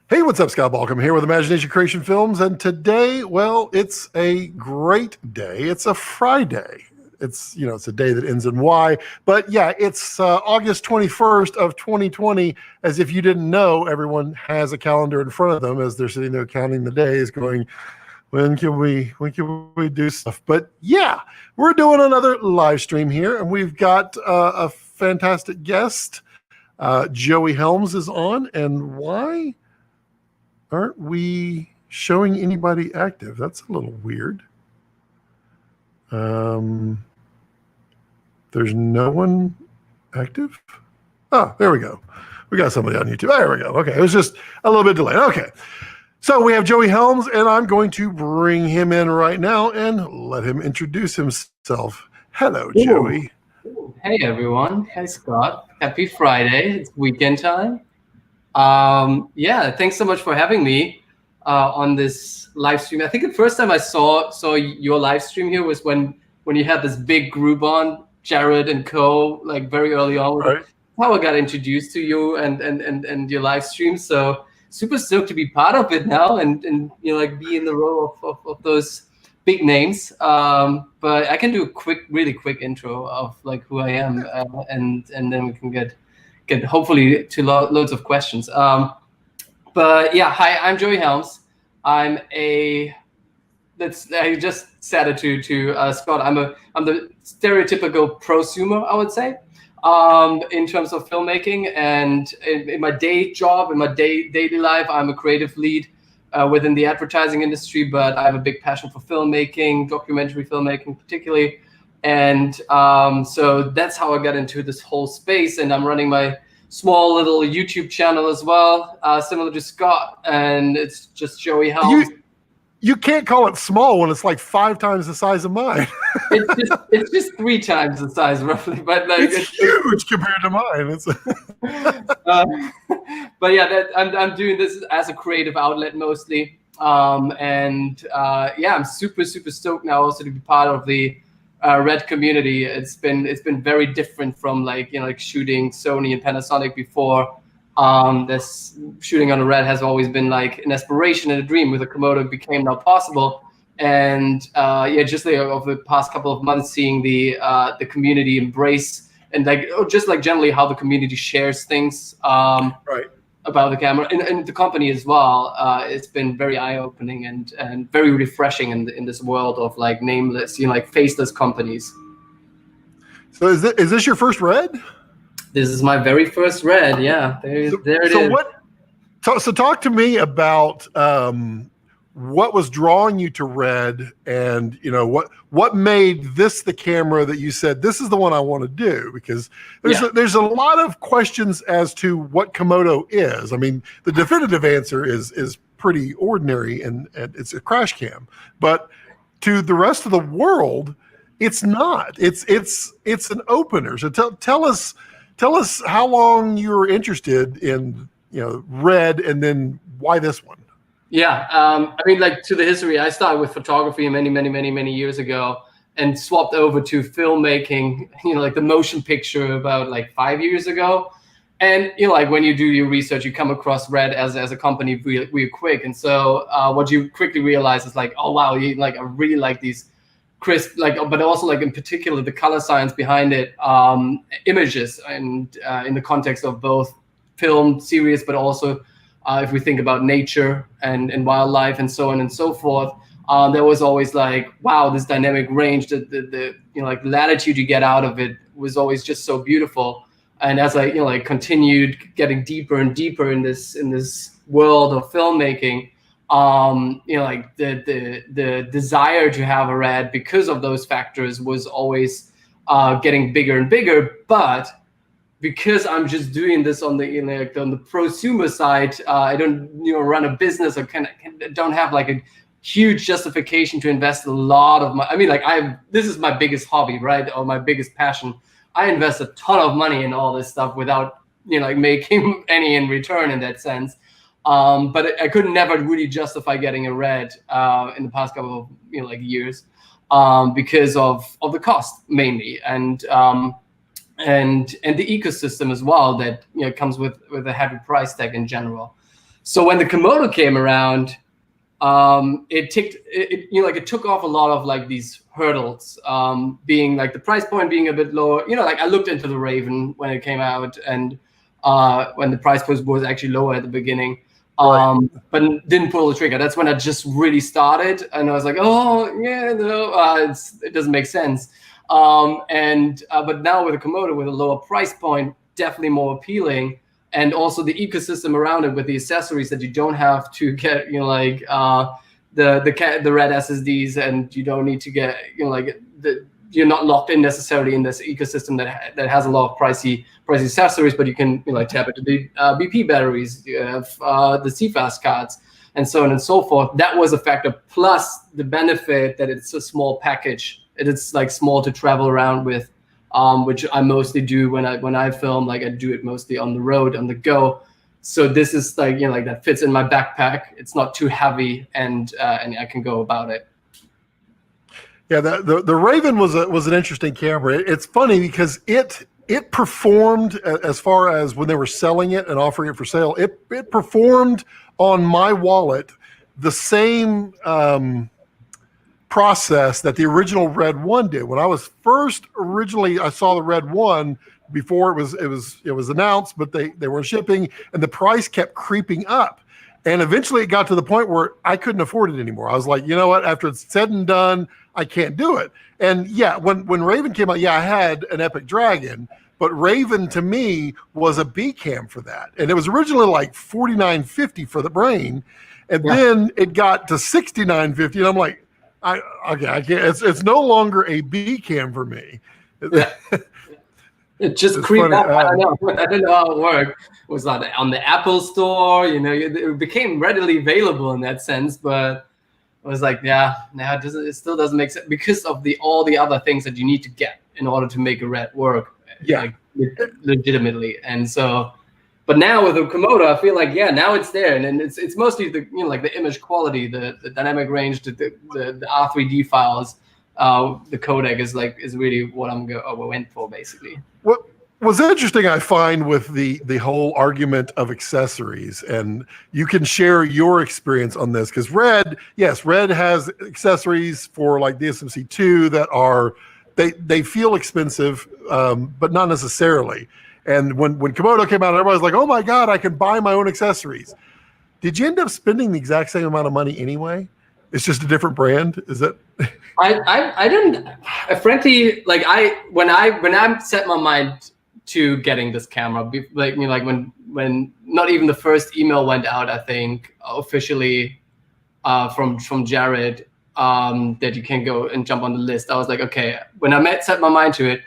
Hey, what's up, Scott Balcom here with Imagination Creation Films, and today, well, it's a great day. It's a Friday. It's a day that ends in Y, but yeah, it's August 21st of 2020. As if you didn't know, everyone has a calendar in front of them as they're sitting there counting the days, going, when can we do stuff? But yeah, we're doing another live stream here, and we've got a fantastic guest. Joey Helms is on, and why aren't we showing anybody active? That's a little weird. There's no one active. Oh, there we go. We got somebody on YouTube. There we go. Okay, it was just a little bit delayed. Okay, so we have Joey Helms, and I'm going to bring him in right now and let him introduce himself. Hello, Joey. Hey, everyone. Hey, Scott. Happy Friday. It's weekend time. Yeah, thanks so much for having me on this live stream. I think the first time I saw your live stream here was when you had this big group on, Jared and co, like very early on. Right. How I got introduced to you and your live stream. So super stoked to be part of it now and like be in the role of those big names. But I can do a really quick intro of like who I am, and then we can get hopefully to loads of questions. But yeah, hi, I'm Joey Helms. I just said it to Scott. I'm the stereotypical prosumer, I would say, in terms of filmmaking. And in my day job, in my daily life, I'm a creative lead within the advertising industry. But I have a big passion for filmmaking, documentary filmmaking, particularly. And so that's how I got into this whole space. And I'm running my small little YouTube channel as well, similar to Scott. And it's just Joey Helms. You can't call it small when it's like 5 times the size of mine. it's just 3 times the size, roughly. But like it's huge compared to mine. But yeah, I'm doing this as a creative outlet mostly. Yeah, I'm super stoked now also to be part of the Red community. It's been very different from like shooting Sony and Panasonic before. This shooting on a Red has always been like an aspiration and a dream. With a Komodo, became now possible. And yeah, just like over the past couple of months, seeing the community embrace and just generally how the community shares things Right. about the camera and the company as well. It's been very eye-opening and very refreshing in this world of like nameless, like faceless companies. So is this your first Red? This is my very first Red. Yeah, there it is. So talk to me about what was drawing you to Red, and what made this the camera that you said this is the one I want to do, because there's a lot of questions as to what Komodo is. I mean, the definitive answer is pretty ordinary, and it's a crash cam, but to the rest of the world, it's not. It's an opener. So tell us how long you were interested in Red, and then why this one. Yeah, I mean, like, to the history, I started with photography many years ago and swapped over to filmmaking, like the motion picture about like 5 years ago. And, like when you do your research, you come across Red as a company real quick. And so what you quickly realize is like, oh, wow, I really like these crisp, but also like in particular, the color science behind it, images, and in the context of both film, series, but also if we think about nature and wildlife and so on and so forth, there was always like, wow, this dynamic range, the like latitude you get out of it was always just so beautiful. And as I continued getting deeper and deeper in this world of filmmaking, like the desire to have a Red because of those factors was always getting bigger and bigger. But because I'm just doing this on the on the prosumer side, I don't run a business or don't have like a huge justification to invest a lot of money. I mean, like this is my biggest hobby, right, or my biggest passion. I invest a ton of money in all this stuff without making any in return in that sense. But I could never really justify getting a Red in the past couple of years because of the cost mainly, and the ecosystem as well that comes with a heavy price tag in general. So when the Komodo came around, it took off a lot of like these hurdles, being like the price point being a bit lower. Like I looked into the Raven when it came out, and when the price point was actually lower at the beginning, but didn't pull the trigger. That's when I just really started, and I was like, oh yeah, no, it doesn't make sense. But now with the Komodo with a lower price point, definitely more appealing. And also the ecosystem around it with the accessories that you don't have to get, the red SSDs, and you don't need to get, you're not locked in necessarily in this ecosystem that has a lot of pricey accessories, but you can tap into the BP batteries, you have the CFast cards, and so on and so forth. That was a factor, plus the benefit that it's a small package. It's like small to travel around with. Which I mostly do when I film. Like I do it mostly on the road, on the go. So this is like that fits in my backpack. It's not too heavy, and I can go about it. Yeah, the Raven was an interesting camera. It's funny because it performed, as far as when they were selling it and offering it for sale. It performed on my wallet the same process that the original Red One did. When I was I saw the Red One before it was announced, but they weren't shipping, and the price kept creeping up. And eventually it got to the point where I couldn't afford it anymore. I was like, you know what? After it's said and done, I can't do it. And yeah, when Raven came out, I had an Epic Dragon, but Raven to me was a B cam for that. And it was originally like $49.50 for the Brain. And then it got to $69.50. And I'm like, I can't. It's no longer a B cam for me. Yeah. It just creeped up. I don't know how it worked. It was on the Apple Store. It became readily available in that sense, but it was like, it still doesn't make sense because of all the other things that you need to get in order to make a Red work. Legitimately. And so, but now with the Komodo, I feel like now it's there, and it's mostly the the image quality, the dynamic range, the R3D files. The codec is really what we went for basically. What was interesting, I find, with the whole argument of accessories, and you can share your experience on this, because Red has accessories for like the SMC2 that are they feel expensive, but not necessarily. And when Komodo came out, everybody's like, oh my God, I can buy my own accessories. Did you end up spending the exact same amount of money anyway? It's just a different brand? Is that? I didn't, frankly, when I set my mind to getting this camera, when not even the first email went out, I think officially from Jared, that you can go and jump on the list. I was like, okay, when I set my mind to it,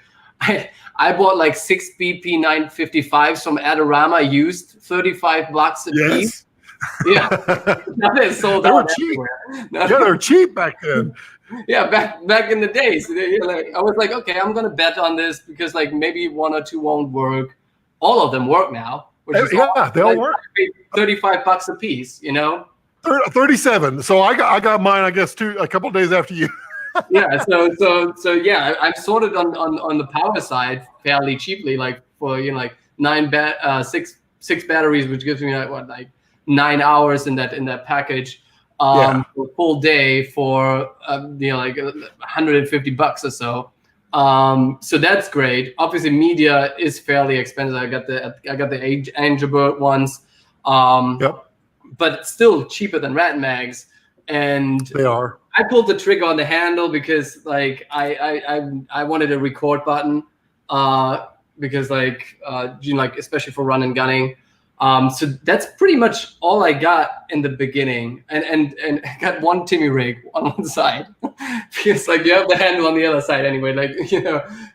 I bought like 6 BP 955s from Adorama, used $35 a piece. Yeah, that sold out everywhere. They were cheap back then. Yeah, back in the days, I was like, okay, I'm gonna bet on this because maybe 1 or 2 won't work. All of them work now. Which is they all work. $35 a piece, 37. So I got mine, I guess, a couple of days after you. Yeah, so yeah, I'm sorted on the power side fairly cheaply, for 6 batteries, which gives me 9 hours in that package, for a full day for $150 or so. So that's great. Obviously, media is fairly expensive. I got the Angel Bird ones, but still cheaper than Rat Mags, and they are. I pulled the trigger on the handle because I wanted a record button, because especially for run and gunning. So that's pretty much all I got in the beginning, and I got one Timmy rig on one side because you have the handle on the other side anyway,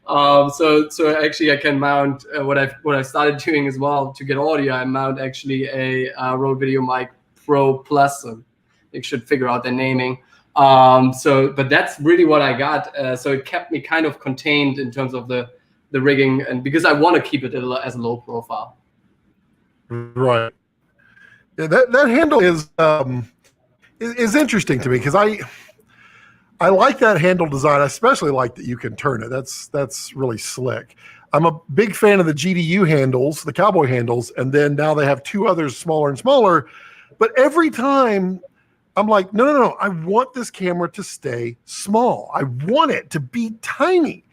so actually I can mount what I started doing as well to get audio. I mount actually a Rode Video Mic Pro Plus. So they should figure out their naming. But that's really what I got. So it kept me kind of contained in terms of the rigging, and because I want to keep it as a low profile. Right. Yeah, that handle is interesting to me because I like that handle design. I especially like that you can turn it. That's really slick. I'm a big fan of the GDU handles, the cowboy handles, and then now they have 2 others smaller and smaller. But every time I'm like, no, I want this camera to stay small. I want it to be tiny.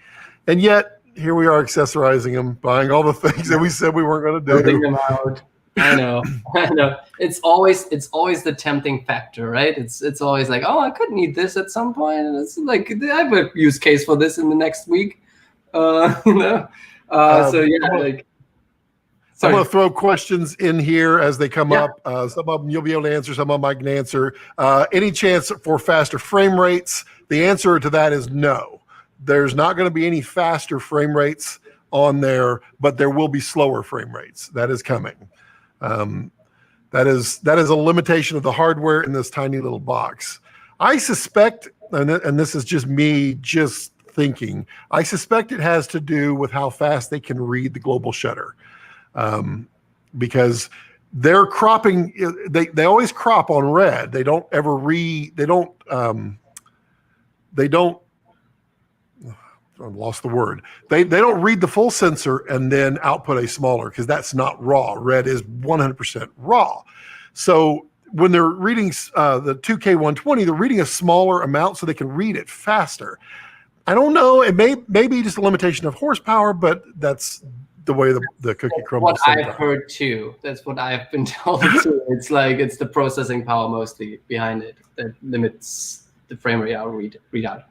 And yet here we are accessorizing them, buying all the things that we said we weren't going to Building do. them out. I know. I know. It's always the tempting factor, right? It's always like, oh, I could need this at some point, and it's like I have a use case for this in the next week. You know. So yeah, like. I'm going to throw questions in here as they come Yeah. up. Some of them you'll be able to answer, some of them I can answer. Any chance for faster frame rates? The answer to that is no. There's not going to be any faster frame rates on there, but there will be slower frame rates. That is coming. That is a limitation of the hardware in this tiny little box. I suspect, and this is just me just thinking, I suspect it has to do with how fast they can read the global shutter. Because they're cropping, they always crop on red. They don't ever I lost the word. They don't read the full sensor and then output a smaller, because that's not raw. Red is 100% raw. So when they're reading the 2K 120, they're reading a smaller amount so they can read it faster. I don't know. It may be just a limitation of horsepower, but that's the way the cookie crumbles. What I've heard too. That's what I've been told too. It's like it's the processing power mostly behind it that limits the frame rate readout.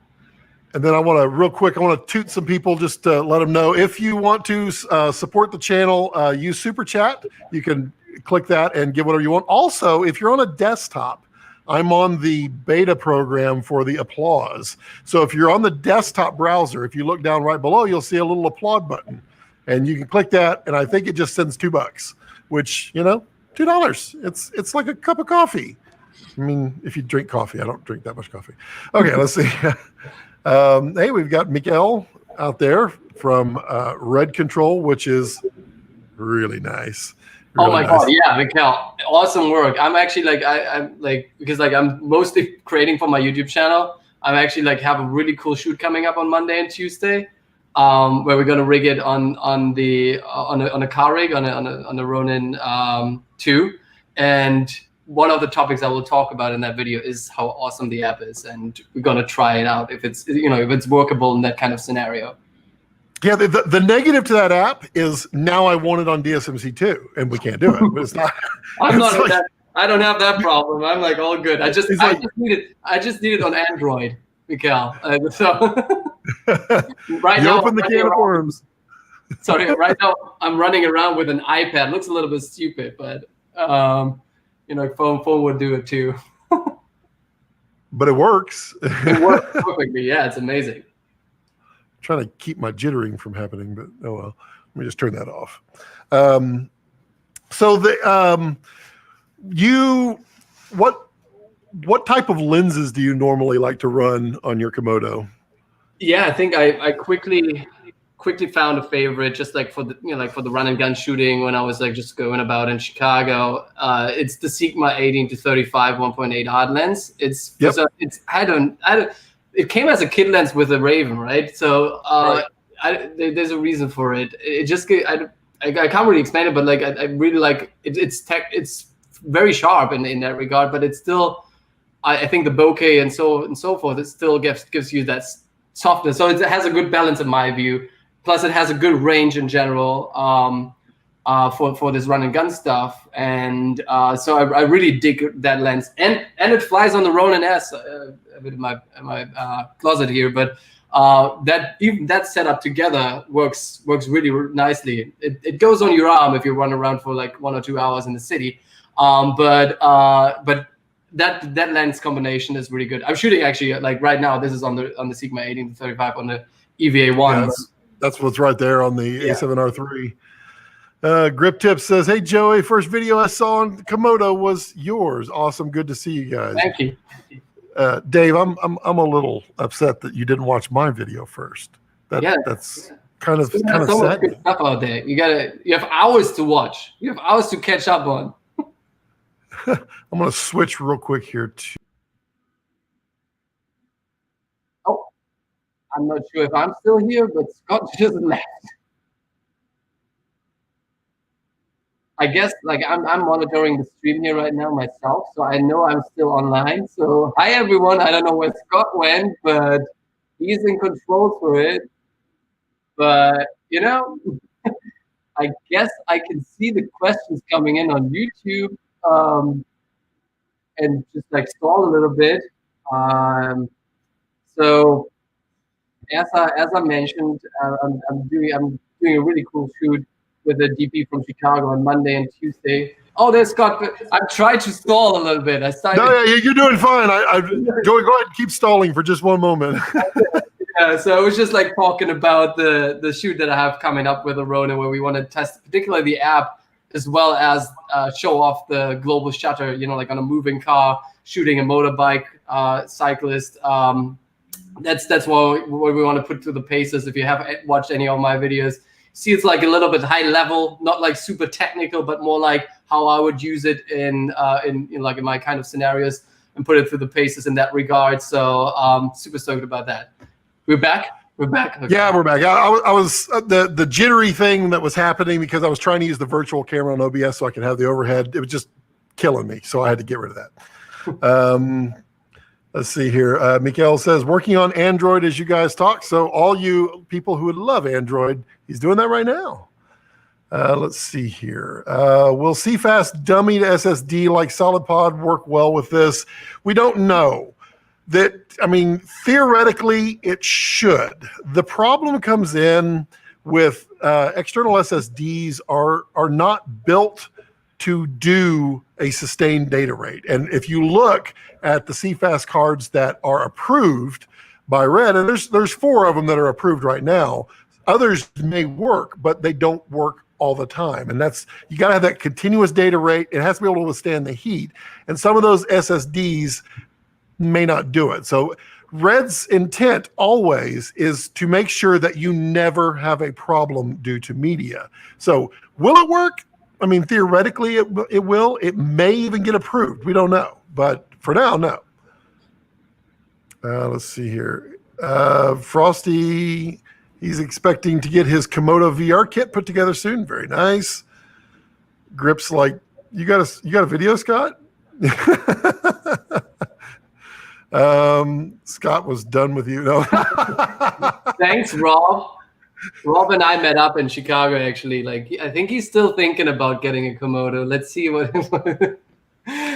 And then I want to toot some people just to let them know, if you want to support the channel, use Super Chat. You can click that and give whatever you want. Also, if you're on a desktop, I'm on the beta program for the applause. So if you're on the desktop browser, if you look down right below, you'll see a little applaud button. And you can click that, and I think it just sends $2, which, $2. It's like a cup of coffee. I mean, if you drink coffee, I don't drink that much coffee. Okay, let's see. Hey, we've got Miguel out there from Red Control, which is really nice. Really oh my God, yeah, Miguel, awesome work. I'm actually I'm because I'm mostly creating for my YouTube channel. I'm actually have a really cool shoot coming up on Monday and Tuesday, where we're gonna rig it on a car rig on a Ronin 2, and one of the topics I will talk about in that video is how awesome the app is, and we're gonna try it out if it's workable in that kind of scenario. Yeah, the negative to that app is now I want it on DSMC2, and we can't do it. But it's not. I'm not like, that. I don't have that problem. I'm all good. I just need it on Android, Mikael. So right you now, open the can of worms. Sorry, right now I'm running around with an iPad. Looks a little bit stupid, but phone would do it too. But it works. It works perfectly. Yeah, it's amazing. Trying to keep my jittering from happening, but oh well. Let me just turn that off. So what type of lenses do you normally like to run on your Komodo? Yeah, I think I quickly found a favorite, just for the run and gun shooting when I was just going about in Chicago. It's the Sigma 18-35 1.8 odd lens. It came as a kit lens with a Raven, right? So there's a reason for it. It just I can't really explain it, but I really like it. It's very sharp in that regard, but it's still I think the bokeh and so forth. It still gives you that softness. So it has a good balance in my view. Plus, it has a good range in general for this run and gun stuff, and so I really dig that lens. And it flies on the Ronin S. A bit in my closet here, but that setup together works really nicely. It goes on your arm if you run around for 1 or 2 hours in the city, but that lens combination is really good. I'm shooting actually right now. This is on the Sigma 18-35 on the EVA1. Yeah, that's what's right there on the A7R3. Grip Tip says, "Hey Joey, first video I saw on Komodo was yours. Awesome, good to see you guys." Thank you. Dave, I'm a little upset that you didn't watch my video first. That's kind of so sad. Good stuff out there. You have hours to watch. You have hours to catch up on. I'm going to switch real quick here to. Oh, I'm not sure if I'm still here, but Scott just left. I guess like I'm monitoring the stream here right now myself, so I know I'm still online. So hi everyone. I don't know where Scott went, but he's in control for it. But I guess I can see the questions coming in on YouTube, and just like stall a little bit. So as I mentioned, I'm doing a really cool shoot with a DP from Chicago on Monday and Tuesday. Oh, there's Scott. I've tried to stall a little bit. I started. No, yeah, you're doing fine. Go ahead, keep stalling for just one moment. Yeah, so I was just like talking about the shoot that I have coming up with Arona, where we want to test particularly the app as well as show off the global shutter. Like on a moving car, shooting a motorbike cyclist. That's what we want to put through the paces. If you have watched any of my videos, see it's like a little bit high level, not like super technical, but more like how I would use it in like in my kind of scenarios and put it through the paces in that regard. So super stoked about that. We're back. Okay. Yeah, we're back. I was the jittery thing that was happening because I was trying to use the virtual camera on OBS so I could have the overhead. It was just killing me, so I had to get rid of that. Let's see here. Mikael says, working on Android as you guys talk. So all you people who would love Android, he's doing that right now. Let's see here. Will CFast dummy to SSD like SolidPod work well with this? We don't know. Theoretically, it should. The problem comes in with external SSDs are not built to do a sustained data rate. And if you look at the CFast cards that are approved by Red, and there's 4 of them that are approved right now, others may work, but they don't work all the time. And you got to have that continuous data rate. It has to be able to withstand the heat. And some of those SSDs may not do it. So Red's intent always is to make sure that you never have a problem due to media. So will it work? Theoretically, it will. It may even get approved. We don't know. But for now, no. Let's see here. Frosty, he's expecting to get his Komodo VR kit put together soon. Very nice. Grips like, you got a video, Scott? Scott was done with you. No. Thanks, Rob. Rob and I met up in Chicago, actually. Like, I think he's still thinking about getting a Komodo. Let's see what.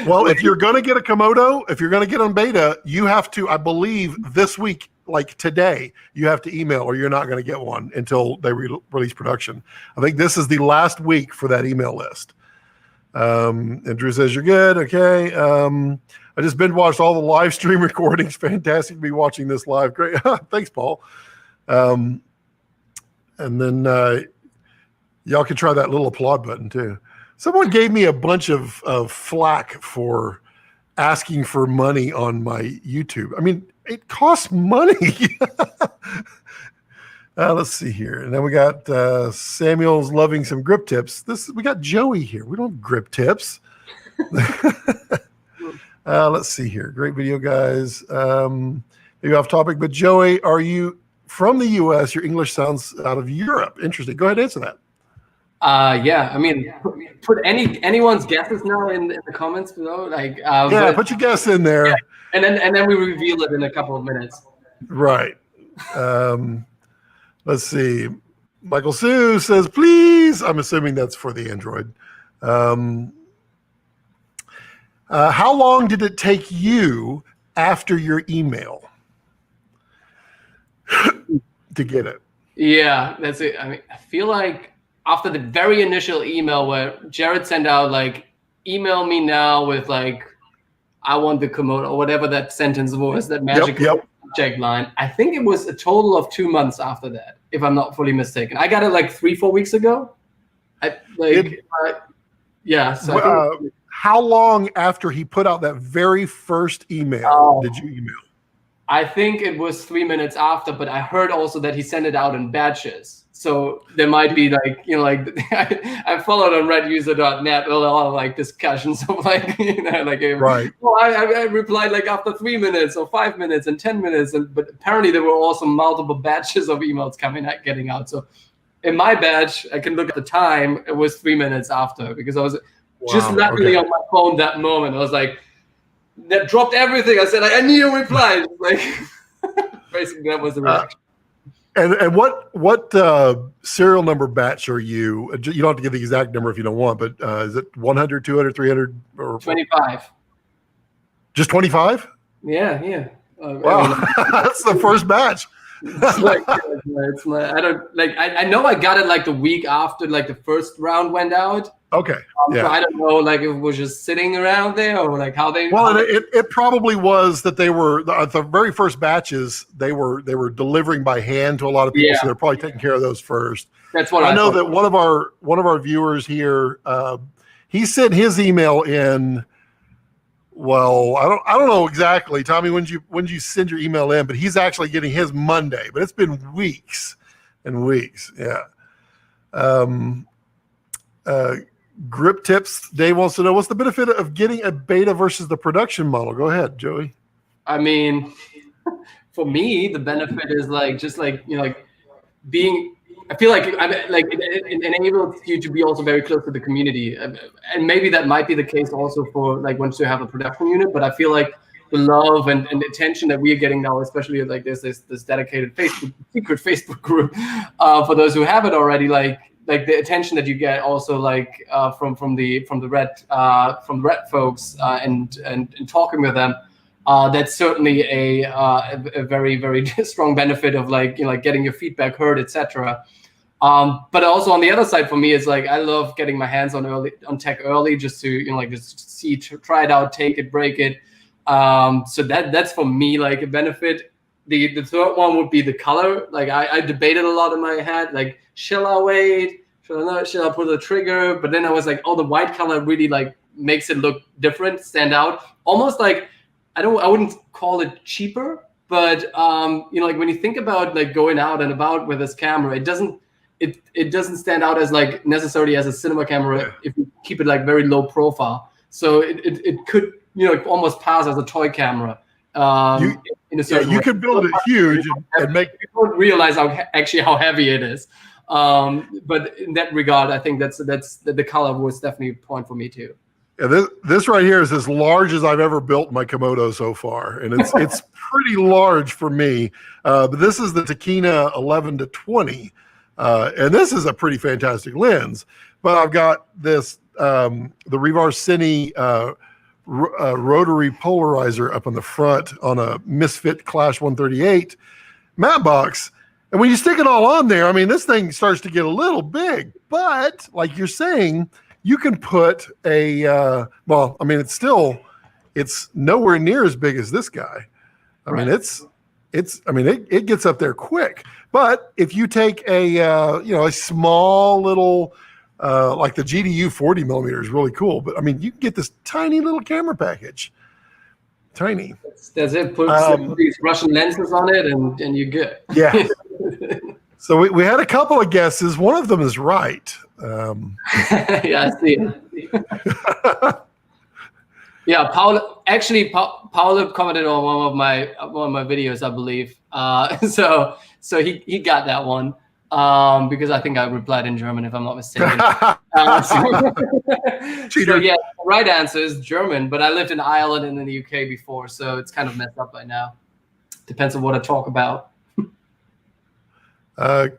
Well, if you're going to get a Komodo, if you're going to get on beta, you have to, I believe, this week, like today, you have to email or you're not going to get one until they release production. I think this is the last week for that email list. And Drew says, you're good. Okay. I just binge watched all the live stream recordings. Fantastic to be watching this live. Great. Thanks, Paul. And then y'all can try that little applaud button too. Someone gave me a bunch of flack for asking for money on my YouTube. It costs money. Let's see here. And then we got Samuel's loving some grip tips. We got Joey here. We don't have grip tips. Let's see here. Great video, guys. Maybe off topic, but Joey, are you from the U.S.? Your English sounds out of Europe. Interesting. Go ahead and answer that. Yeah. Put anyone's guesses now in the comments below. Like, put your guess in there. Yeah. And then we reveal it in a couple of minutes. Right. Let's see. Michael Sue says, please. I'm assuming that's for the Android. How long did it take you after your email to get it? Yeah, that's it. I feel like after the very initial email where Jared sent out like, email me now with like, I want the Komodo, or whatever that sentence was, that magic subject line. I think it was a total of 2 months after that, if I'm not fully mistaken. I got it like 3-4 weeks ago. How long after he put out that very first email did you email? I think it was 3 minutes after, but I heard also that he sent it out in batches. So there might be like, I followed on reduser.net a lot of like discussions of like, right. Well, I replied like after 3 minutes or 5 minutes and 10 minutes. But apparently there were also multiple batches of emails getting out. So in my batch, I can look at the time. It was 3 minutes after because I was just Wow, luckily okay. on my phone that moment. I was like, that dropped everything. I said, I need a reply. Like, basically, that was the Uh, reaction. and what serial number batch are you? You don't have to give the exact number if you don't want, but is it 100, 200, 300, or 25. just 25? Yeah, yeah. I Wow, mean, that's the first batch. it's like it's my, I don't like I know I got it like the week after like the first round went out. Okay, So yeah. I don't know like if it was just sitting around there or like how they. Well, How it probably was that they were the very first batches. They were delivering by hand to a lot of people, yeah, so they're probably taking care of those first. that's what I I know thought. that one of our viewers here, he sent his email in. Well, I don't know exactly, Tommy, when you send your email in, but he's actually getting his Monday. But it's been weeks and weeks. Yeah. Um, uh, Grip tips. Dave wants to know what's the benefit of getting a beta versus the production model. Go ahead, Joey. I mean, for me, the benefit is like just like like being. I feel like it enables you to be also very close to the community, and maybe that might be the case also for like once you have a production unit. But I feel like the love and the attention that we are getting now, especially like there's this dedicated secret Facebook group for those who have it already, like the attention that you get also like from the red folks and talking with them. That's certainly a very very strong benefit of like like getting your feedback heard, etc. But also on the other side for me is like I love getting my hands on tech early, just to like just see, try it out, take it, break it. So that's for me like a benefit. The third one would be the color. Like I debated a lot in my head, like shall I wait? Shall I pull the trigger? But then I was like, oh, the white color really like makes it look different, stand out, almost like I wouldn't call it cheaper, but like when you think about like going out and about with this camera, it doesn't stand out as like necessarily as a cinema camera if you keep it like very low profile. So it could like almost pass as a toy camera. You In a certain you way. could build it huge and make. You don't realize how heavy it is. But in that regard, I think that's the color was definitely a point for me too. Yeah, this right here is as large as I've ever built my Komodo so far, and it's pretty large for me. But this is the Takina 11 to 20, and this is a pretty fantastic lens. But I've got this the Revar Cine rotary polarizer up on the front on a Misfit Clash 138 matte box. And when you stick it all on there, I mean, this thing starts to get a little big. But like you're saying, you can put a well, I mean, it's nowhere near as big as this guy. I mean, it gets up there quick. But if you take a small little like the GDU 40 millimeter is really cool, but I mean, you can get this tiny little camera package. Tiny. That's it. Put these Russian lenses on it, and you're good. Yeah. So we had a couple of guesses. One of them is right. Yeah, I see it. Yeah, Paolo commented on one of my videos, I believe. So he got that one because I think I replied in German, if I'm not mistaken. So yeah, the right answer is German, but I lived in Ireland and in the UK before, so it's kind of messed up by now. Depends on what I talk about.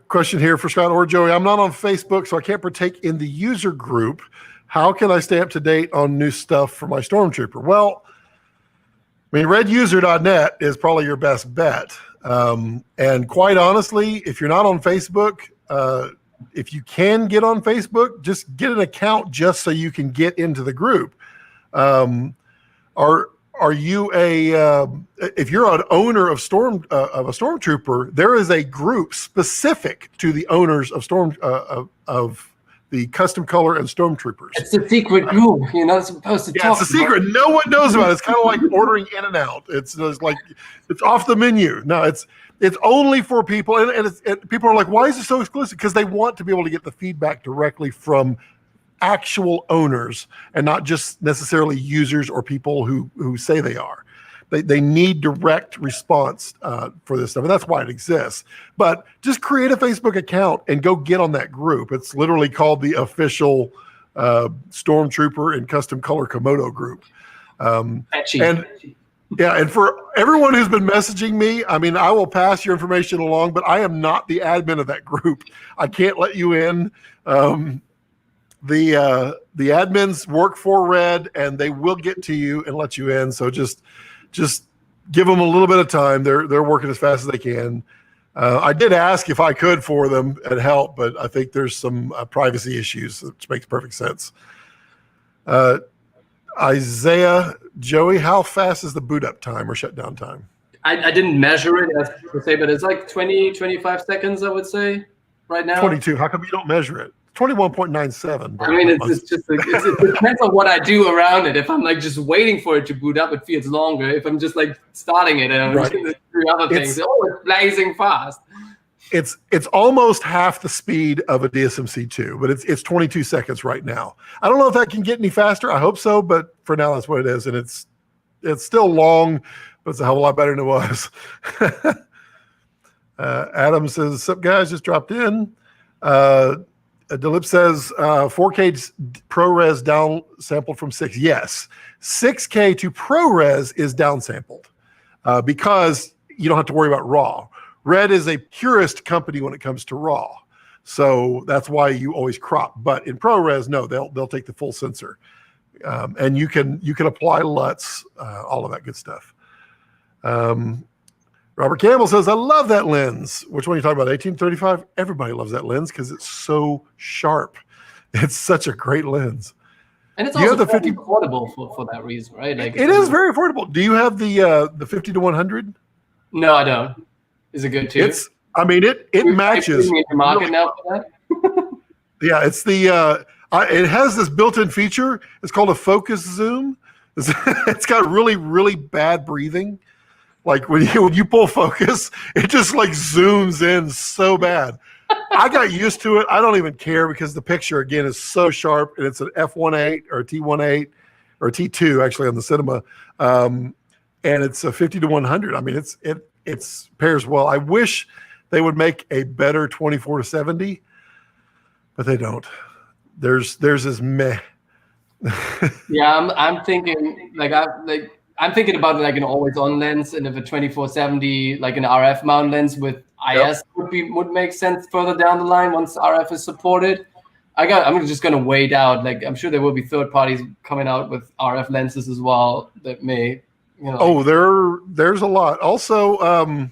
Question here for Scott or Joey. I'm not on Facebook, so I can't partake in the user group. How can I stay up to date on new stuff for my Stormtrooper? Well, I mean, reduser.net is probably your best bet. And quite honestly, if you're not on Facebook, if you can get on Facebook, just get an account just so you can get into the group. Are you if you're an owner of a Stormtrooper, there is a group specific to the owners of of the custom color and Stormtroopers. It's a secret group. You're not supposed to talk. It's a secret. No one knows about it. It's kind of like ordering in and out. It's like it's off the menu. No, it's only for people, and people are like, why is it so exclusive? Because they want to be able to get the feedback directly from actual owners and not just necessarily users or people who say they are. They need direct response for this stuff, and that's why it exists. But just create a Facebook account and go get on that group. It's literally called the official Stormtrooper and Custom Color Komodo group. And yeah, and for everyone who's been messaging me, I mean, I will pass your information along, but I am not the admin of that group. I can't let you in. The admins work for Red, and they will get to you and let you in. So just give them a little bit of time. They're working as fast as they can. I did ask if I could for them and help, but I think there's some privacy issues, which makes perfect sense. Isaiah, Joey, how fast is the boot up time or shutdown time? I didn't measure it as to say, but it's like 20, 25 seconds, I would say, right now. 22. How come you don't measure it? 21.97. I mean, it's just like, it depends on what I do around it. If I'm like just waiting for it to boot up, it feels longer. If I'm just like starting it and I'm doing the three other things, it's blazing fast. It's almost half the speed of a DSMC2, but it's 22 seconds right now. I don't know if that can get any faster. I hope so, but for now that's what it is, and it's still long, but it's a hell of a lot better than it was. Adam says, "Sup guys, just dropped in." Delip says 4K ProRes down sampled from 6. Yes, 6K to ProRes is down sampled because you don't have to worry about RAW. Red is a purist company when it comes to RAW, so that's why you always crop. But in ProRes, no, they'll take the full sensor, and you can apply LUTs, all of that good stuff. Robert Campbell says, "I love that lens." Which one are you talking about? 1835. Everybody loves that lens because it's so sharp. It's such a great lens. And it's also affordable for that reason, right? Like it is very affordable. Do you have the 50 to 100? No, I don't. Is it good too? It matches. In the market now for that? Yeah, it's the it has this built-in feature. It's called a focus zoom. It's got really, really bad breathing. Like when you pull focus, it just like zooms in so bad. I got used to it. I don't even care because the picture again is so sharp, and it's an f1.8 or a t1.8 or a t2 actually on the cinema, and it's a 50 to 100. I mean, it's pairs well. I wish they would make a better 24 to 70, but they don't. Theirs is meh. Yeah, I'm thinking I'm thinking about like an always-on lens, and if a 24-70 like an RF mount lens with IS would make sense further down the line once RF is supported. I'm just gonna wait out. Like I'm sure there will be third parties coming out with RF lenses as well that may. There's a lot. Also,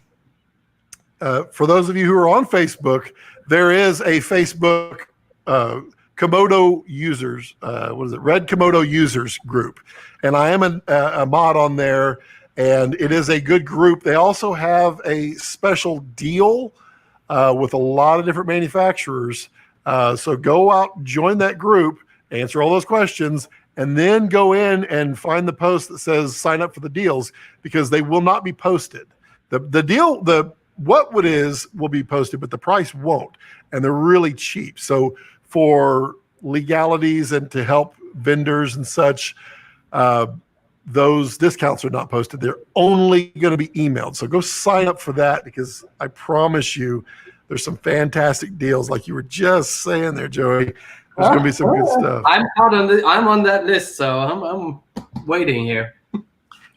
for those of you who are on Facebook, there is a Facebook Komodo users. What is it? Red Komodo users group, and I am a mod on there, and it is a good group. They also have a special deal with a lot of different manufacturers. So go out, join that group, answer all those questions, and then go in and find the post that says sign up for the deals, because they will not be posted. The deal, what it is will be posted, but the price won't. And they're really cheap. So for legalities and to help vendors and such, those discounts are not posted. They're only going to be emailed. So go sign up for that, because I promise you there's some fantastic deals like you were just saying there, Joey. There's going to be some good stuff. I'm on that list, so I'm waiting here.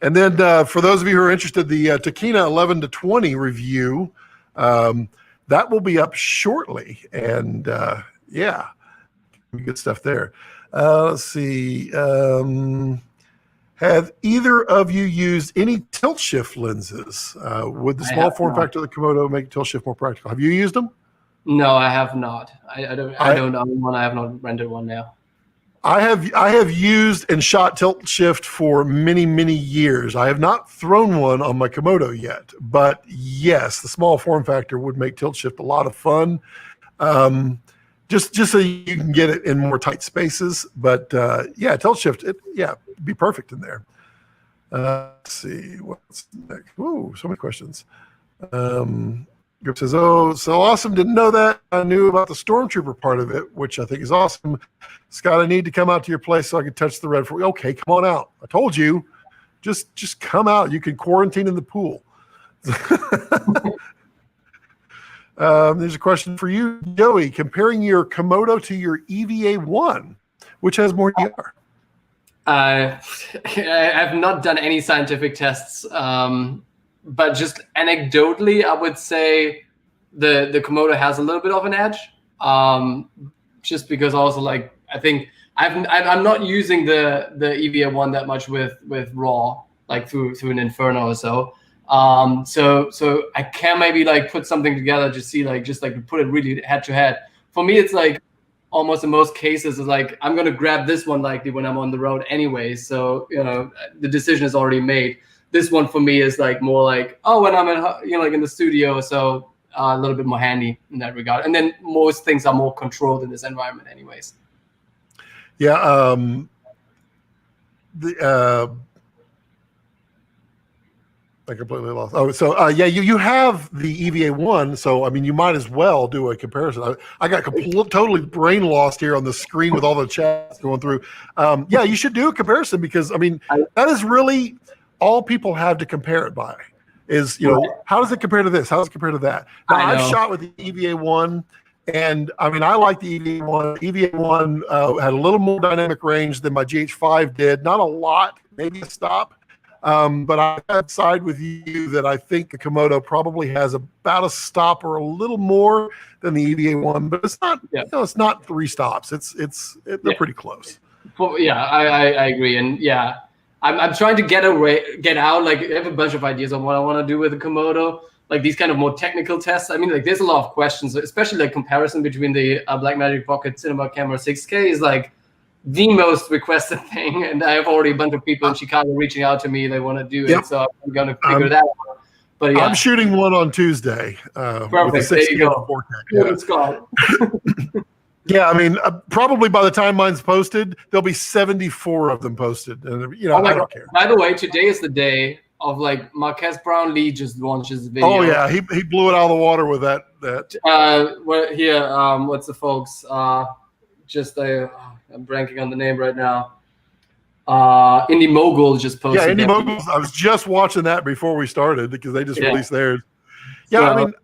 And then for those of you who are interested, the Takina 11 to 20 review, that will be up shortly. And yeah, good stuff there. Let's see. Have either of you used any tilt shift lenses? Would the small form factor of the Komodo make tilt shift more practical? Have you used them? No, I have not. I don't own one. I have not rented one now. I have used and shot tilt shift for many, many years. I have not thrown one on my Komodo yet, but yes, the small form factor would make tilt shift a lot of fun. Just so you can get it in more tight spaces. But yeah, tilt shift, be perfect in there. Let's see what's next. Ooh, so many questions. Grip says, "Oh, so awesome! Didn't know that. I knew about the Stormtrooper part of it, which I think is awesome. Scott, I need to come out to your place so I can touch the red for you. Okay, come on out. I told you. just come out. You can quarantine in the pool. There's a question for you, Joey. Comparing your Komodo to your EVA-1, which has more DR? I've not done any scientific tests, but just anecdotally, I would say the Komodo has a little bit of an edge. Just because also, like, I think I'm not using the EVA-1 that much with RAW, like through an Inferno or so. So I can maybe like put something together to see, like, just like put it really head to head. For me, it's like almost in most cases is like I'm gonna grab this one likely when I'm on the road anyway. So the decision is already made. This one for me is like more like, oh, when I'm in like in the studio, so a little bit more handy in that regard. And then most things are more controlled in this environment anyways. Yeah. I completely lost. Oh, so yeah, you have the EVA-1, so I mean, you might as well do a comparison. I got totally brain lost here on the screen with all the chats going through. Yeah, you should do a comparison because I mean, that is really all people have to compare it by. Is how does it compare to this? How does it compare to that? Now, I've shot with the EVA-1, and I mean, I like the EVA-1. EVA-1 had a little more dynamic range than my GH5 did. Not a lot, maybe a stop. But I'd side with you that I think the Komodo probably has about a stop or a little more than the EVA-1, but it's not. It's not 3 stops. They're pretty close. Well, yeah, I agree, and yeah. I'm trying to get out. Like, I have a bunch of ideas on what I want to do with the Komodo, like these kind of more technical tests. I mean, like, there's a lot of questions, especially like comparison between the Blackmagic Pocket Cinema Camera 6K is like the most requested thing, and I have already a bunch of people in Chicago reaching out to me. They want to do it, so I'm going to figure that out. But yeah, I'm shooting one on Tuesday. Perfect. With the 6K there you go. Yeah. Yeah, I mean, probably by the time mine's posted, there'll be 74 of them posted, and I don't care. By the way, today is the day of like Marquez Brownlee just launched his video. Oh yeah, he blew it out of the water with that. What's the folks? I'm blanking on the name right now. Indie Mogul just posted. Yeah, Indie Mogul. I was just watching that before we started because they just released theirs. Yeah, so, I mean,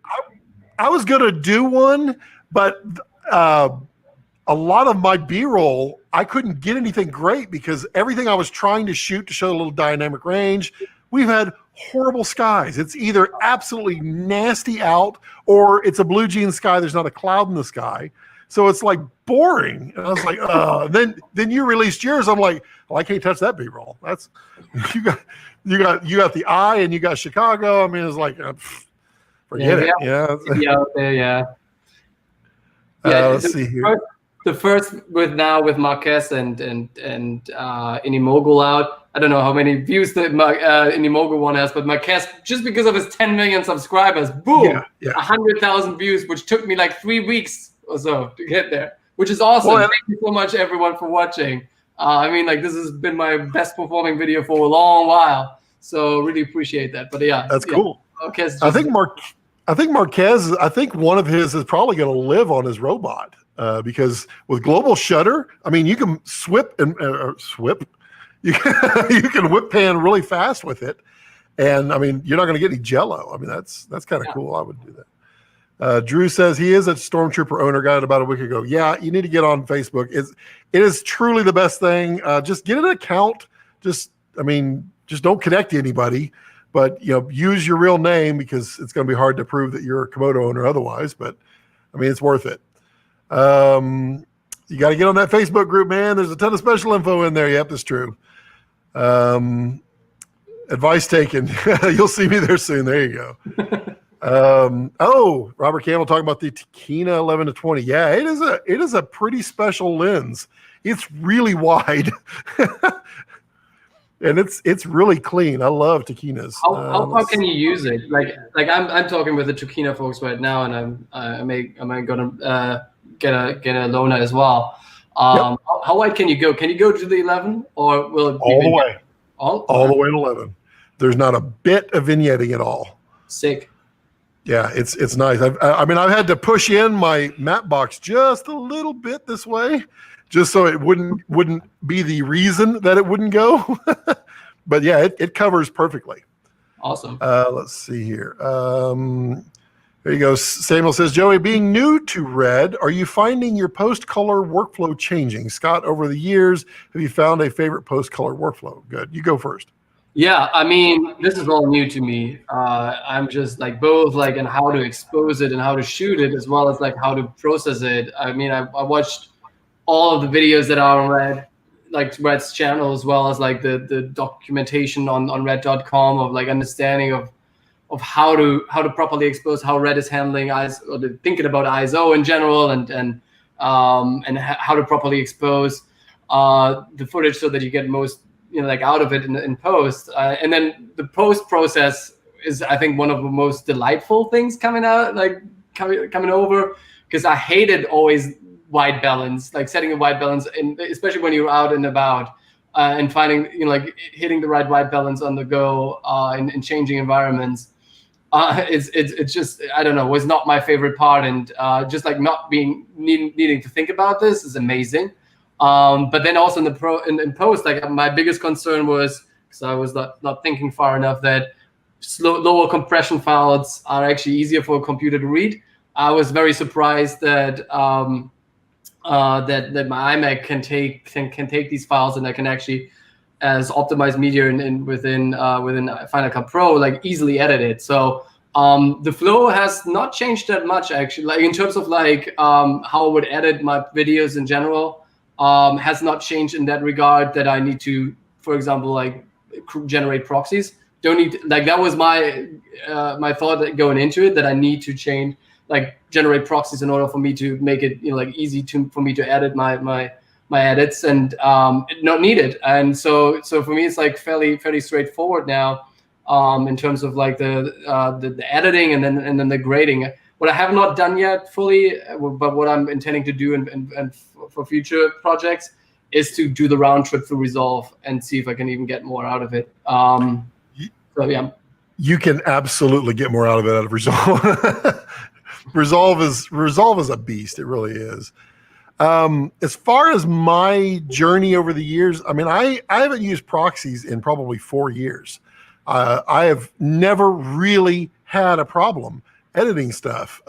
I was gonna do one, but. A lot of my B-roll, I couldn't get anything great because everything I was trying to shoot to show a little dynamic range, we've had horrible skies. It's either absolutely nasty out or it's a blue jean sky. There's not a cloud in the sky. So it's like boring. And I was like, then you released yours. I'm like, well, I can't touch that B-roll. That's you got the eye and you got Chicago. I mean, it's like, forget it. Yeah. Let's see here. The first with Marquez and Indie Mogul out. I don't know how many views the Indie Mogul one has, but Marquez, just because of his 10 million subscribers, boom, 100,000 views, which took me like 3 weeks or so to get there, which is awesome. Well, thank you so much, everyone, for watching. I mean, like, this has been my best performing video for a long while, so really appreciate that. But yeah, that's cool. Marquez, I think Marquez. I think one of his is probably going to live on his robot because with global shutter, I mean, you can you can whip pan really fast with it, and I mean, you're not going to get any jello. I mean, that's kind of cool. I would do that. Drew says he is a Stormtrooper owner. Got it about a week ago. Yeah, you need to get on Facebook. It is truly the best thing. Just get an account. Just don't connect to anybody. But use your real name because it's going to be hard to prove that you're a Komodo owner otherwise. But I mean, it's worth it. You got to get on that Facebook group, man. There's a ton of special info in there. Yep, that's true. Advice taken. You'll see me there soon. There you go. Robert Campbell talking about the Takina 11-20. Yeah, it is a pretty special lens. It's really wide. And it's really clean. I love Takinas. How far can you use it? Like I'm talking with the Takina folks right now, and I'm gonna get a loaner as well. How wide can you go? Can you go to the 11, or will it be all the way? All the way to 11. There's not a bit of vignetting at all. Sick. Yeah, it's nice. I've had to push in my matte box just a little bit this way, just so it wouldn't be the reason that it wouldn't go. but yeah, it covers perfectly. Awesome. Let's see here. There you go. Samuel says, Joey, being new to Red, are you finding your post-color workflow changing? Scott, over the years, have you found a favorite post-color workflow? Good. You go first. Yeah, I mean, this is all new to me. I'm just like both like in how to expose it and how to shoot it, as well as like how to process it. I mean, I watched all of the videos that are on Red, like Red's channel, as well as like the documentation on red.com of like understanding of how to properly expose, how Red is handling eyes, or thinking about ISO in general, and how to properly expose the footage so that you get most like out of it in post. And then the post process is, I think, one of the most delightful things coming over, because I hated always white balance, like setting a white balance, and especially when you're out and about and finding like hitting the right white balance on the go in changing environments. It's just, I don't know, was not my favorite part, and just like not needing to think about this is amazing. But then also in post, like my biggest concern was, because I was not thinking far enough, that lower compression files are actually easier for a computer to read. I was very surprised that that my iMac can take these files, and I can actually, as optimized media within Final Cut Pro, like easily edit it. So the flow has not changed that much, actually. Like in terms of like how I would edit my videos in general, has not changed in that regard, that I need to, for example, like generate proxies. Don't need to, like, that was my my thought going into it, that I need to generate proxies in order for me to make it like easy for me to edit my edits, and not needed. And so for me, it's like fairly straightforward now in terms of like the editing and then the grading. What I have not done yet fully, but what I'm intending to do and for future projects, is to do the round trip through Resolve and see if I can even get more out of it. So yeah, you can absolutely get more out of it out of Resolve. Resolve is a beast. It really is. As far as my journey over the years, I mean, I haven't used proxies in probably 4 years. I have never really had a problem editing stuff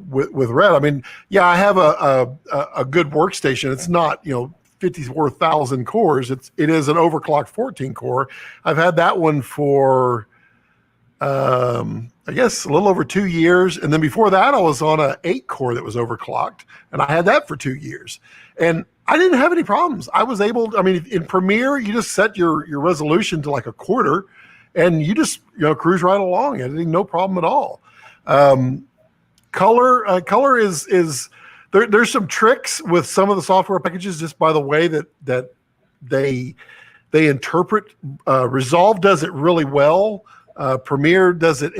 with Red. I mean, yeah, I have a good workstation. It's not 54,000 cores. It is an overclocked 14 core. I've had that one for I guess a little over 2 years. And then before that, I was on an 8 core that was overclocked, and I had that for 2 years. And I didn't have any problems. I was able, I mean, in Premiere, you just set your resolution to like a quarter, and you just, cruise right along, editing, no problem at all. Color is there's some tricks with some of the software packages, just by the way that they interpret. Resolve does it really well. Premiere does it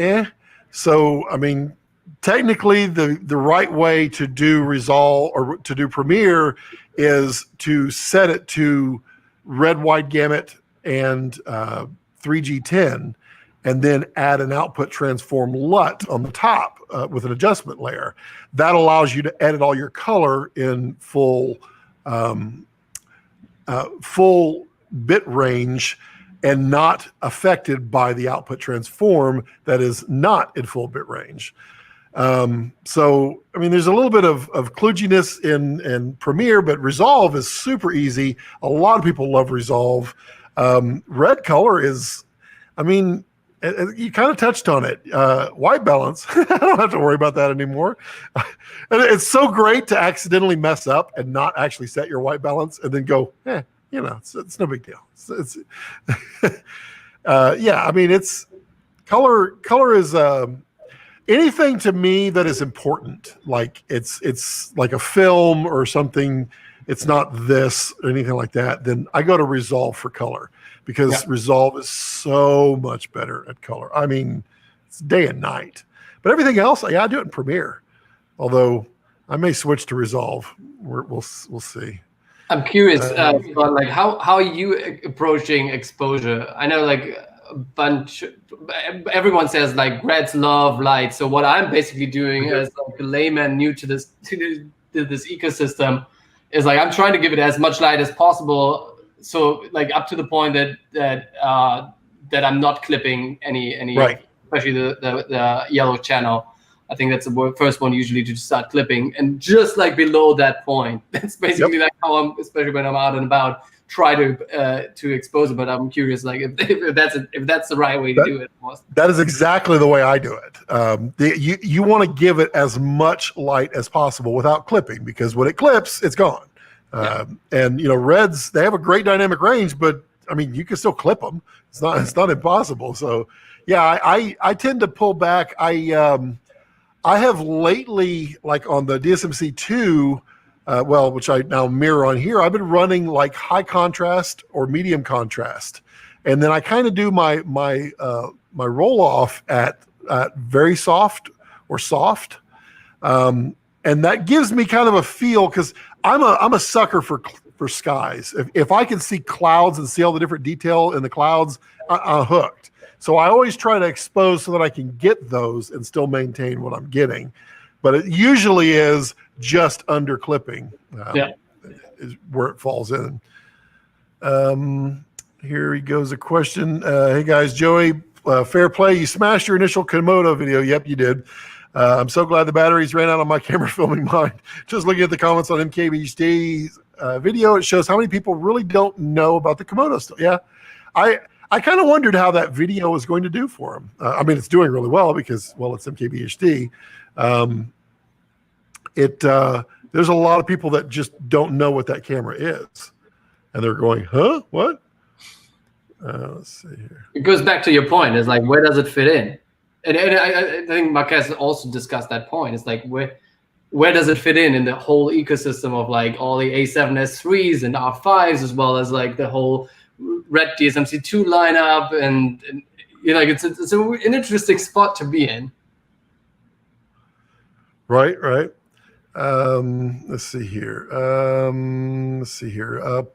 So I mean, technically the right way to do Resolve or to do Premiere is to set it to red, wide gamut and 3G10, and then add an output transform LUT on the top with an adjustment layer. That allows you to edit all your color in full bit range, and not affected by the output transform that is not in full bit range. So, I mean, there's a little bit of kludginess in Premiere, but Resolve is super easy. A lot of people love Resolve. Red color is, I mean, you kind of touched on it. White balance, I don't have to worry about that anymore. And it's so great to accidentally mess up and not actually set your white balance and then go, it's no big deal. It's yeah, I mean, it's color is anything to me that is important. Like it's like a film or something. It's not this or anything like that. Then I go to Resolve for color, because Resolve is so much better at color. I mean, it's day and night. But everything else, I do it in Premiere. Although I may switch to Resolve. We'll see. I'm curious about like how are you approaching exposure? I know like everyone says like reds love light. So what I'm basically doing as like a layman new to this ecosystem is like I'm trying to give it as much light as possible, so like up to the point that I'm not clipping any Right. especially the yellow channel. I think that's the first one usually to start clipping, and just like below that point, that's basically like how I'm, especially when I'm out and about, try to expose it. But I'm curious, like if that's the right way to do it. That is exactly the way I do it. You want to give it as much light as possible without clipping, because when it clips, it's gone. And reds, they have a great dynamic range, but I mean, you can still clip them. It's not impossible. So yeah, I tend to pull back. I have lately, like on the DSMC2, which I now mirror on here, I've been running like high contrast or medium contrast, and then I kind of do my roll off at very soft or soft, and that gives me kind of a feel, because I'm a sucker for skies. If I can see clouds and see all the different detail in the clouds, I'm hooked. So I always try to expose so that I can get those and still maintain what I'm getting. But it usually is just under clipping is where it falls in. Here he goes, a question. Hey guys, Joey, fair play. You smashed your initial Komodo video. Yep, you did. I'm so glad the batteries ran out on my camera filming mine. Just looking at the comments on MKBHD's video, it shows how many people really don't know about the Komodo still. Yeah, I kind of wondered how that video was going to do for him. I mean, it's doing really well because, well, it's MKBHD. There's a lot of people that just don't know what that camera is, and they're going, "Huh? What?" Let's see here. It goes back to your point. It's like, where does it fit in? And I think Marquez also discussed that point. It's like, where does it fit in the whole ecosystem of like all the A7S3s and R5s, as well as like the whole red DSMC2 lineup, and like it's an interesting spot to be in. Right. Let's see here.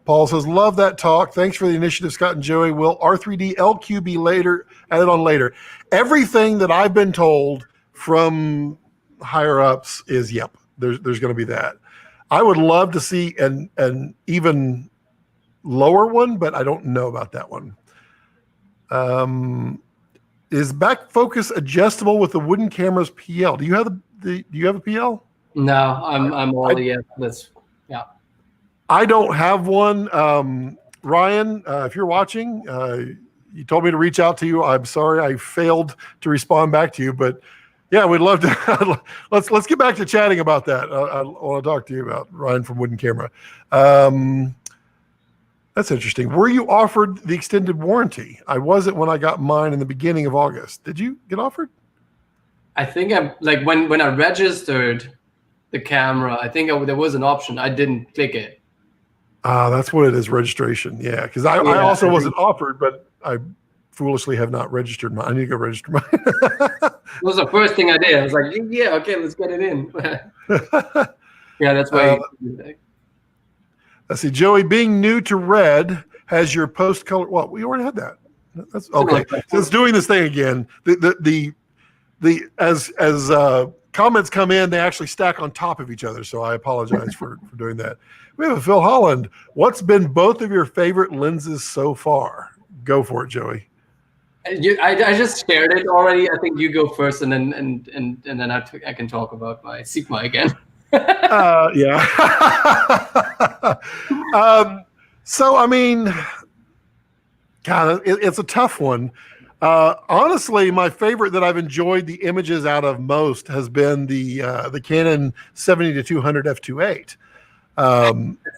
Paul says, love that talk. Thanks for the initiative, Scott and Joey. Will R3D LQ be added on later? Everything that I've been told from higher ups is, yep, there's going to be that. I would love to see an even lower one, but I don't know about that one. Is back focus adjustable with the wooden camera's PL? Do you have do you have a PL? No, I'm all I don't have one. Ryan, if you're watching, you told me to reach out to you. I'm sorry I failed to respond back to you, but yeah, we'd love to. let's get back to chatting about that. I want to talk to you about Ryan from Wooden Camera. That's interesting. Were you offered the extended warranty? I wasn't when I got mine in the beginning of August. Did you get offered? I think I'm like when I registered the camera, I think there was an option. I didn't click it. That's what it is, registration. Yeah, because I also wasn't offered, but I foolishly have not registered mine. I need to go register mine. It was the first thing I did. I was like, yeah, okay, let's get it in. Yeah, that's why. Let's see, Joey, being new to red, has your post color? Well, we already had that. That's okay. So it's doing this thing again. As comments come in, they actually stack on top of each other. So I apologize for doing that. We have a Phil Holland. What's been both of your favorite lenses so far? Go for it, Joey. I just shared it already. I think you go first, and then I can talk about my Sigma again. Yeah. So, I mean, God, it's a tough one. Honestly, my favorite that I've enjoyed the images out of most has been the Canon 70-200 f2.8.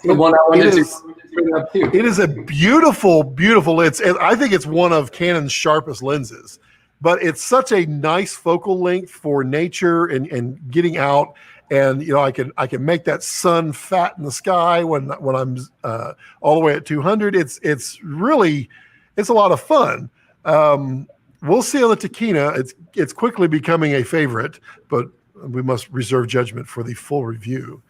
The one I wanted to bring up too. It is a beautiful lens. I think it's one of Canon's sharpest lenses, but it's such a nice focal length for nature and getting out. And I can make that sun fat in the sky when I'm all the way at 200. It's a lot of fun. We'll see on the Taquina. It's quickly becoming a favorite, but we must reserve judgment for the full review.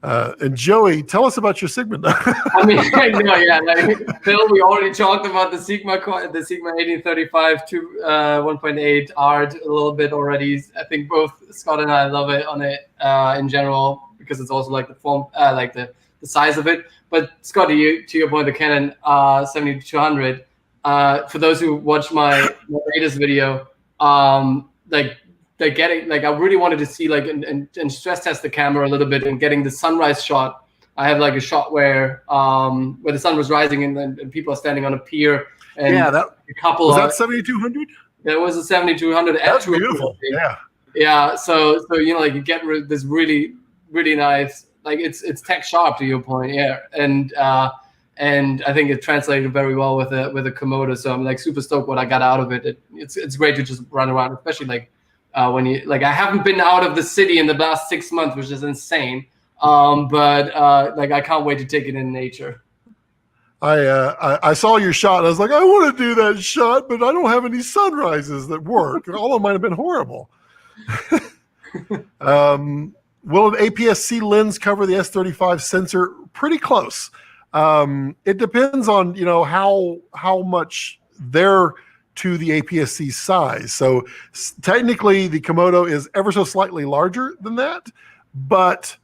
And Joey, tell us about your Sigma. I mean, like Phil, we already talked about the Sigma 1835 to 1.8 art a little bit already. I think both Scott and I love it on it in general, because it's also like the form, like the size of it. But Scott, to your point, the Canon 7200. For those who watched my latest video, like they're getting like I really wanted to see like and stress test the camera a little bit and getting the sunrise shot. I have like a shot where the sun was rising and people are standing on a pier. And yeah, that a couple was of, that 7200. There was a 7200. That's beautiful. Yeah. Yeah. So like you get this really really nice, like it's tech sharp to your point. Yeah. And I think it translated very well with a Komodo. So I'm like super stoked what I got out of it. It's great to just run around, especially like when you like I haven't been out of the city in the last 6 months, which is insane. But like I can't wait to take it in nature. I saw your shot. And I was like, I want to do that shot, but I don't have any sunrises that work. All of them might have been horrible. Will an APS-C lens cover the S35 sensor? Pretty close. It depends on how much they're to the APS-C size. So technically, the Komodo is ever so slightly larger than that, but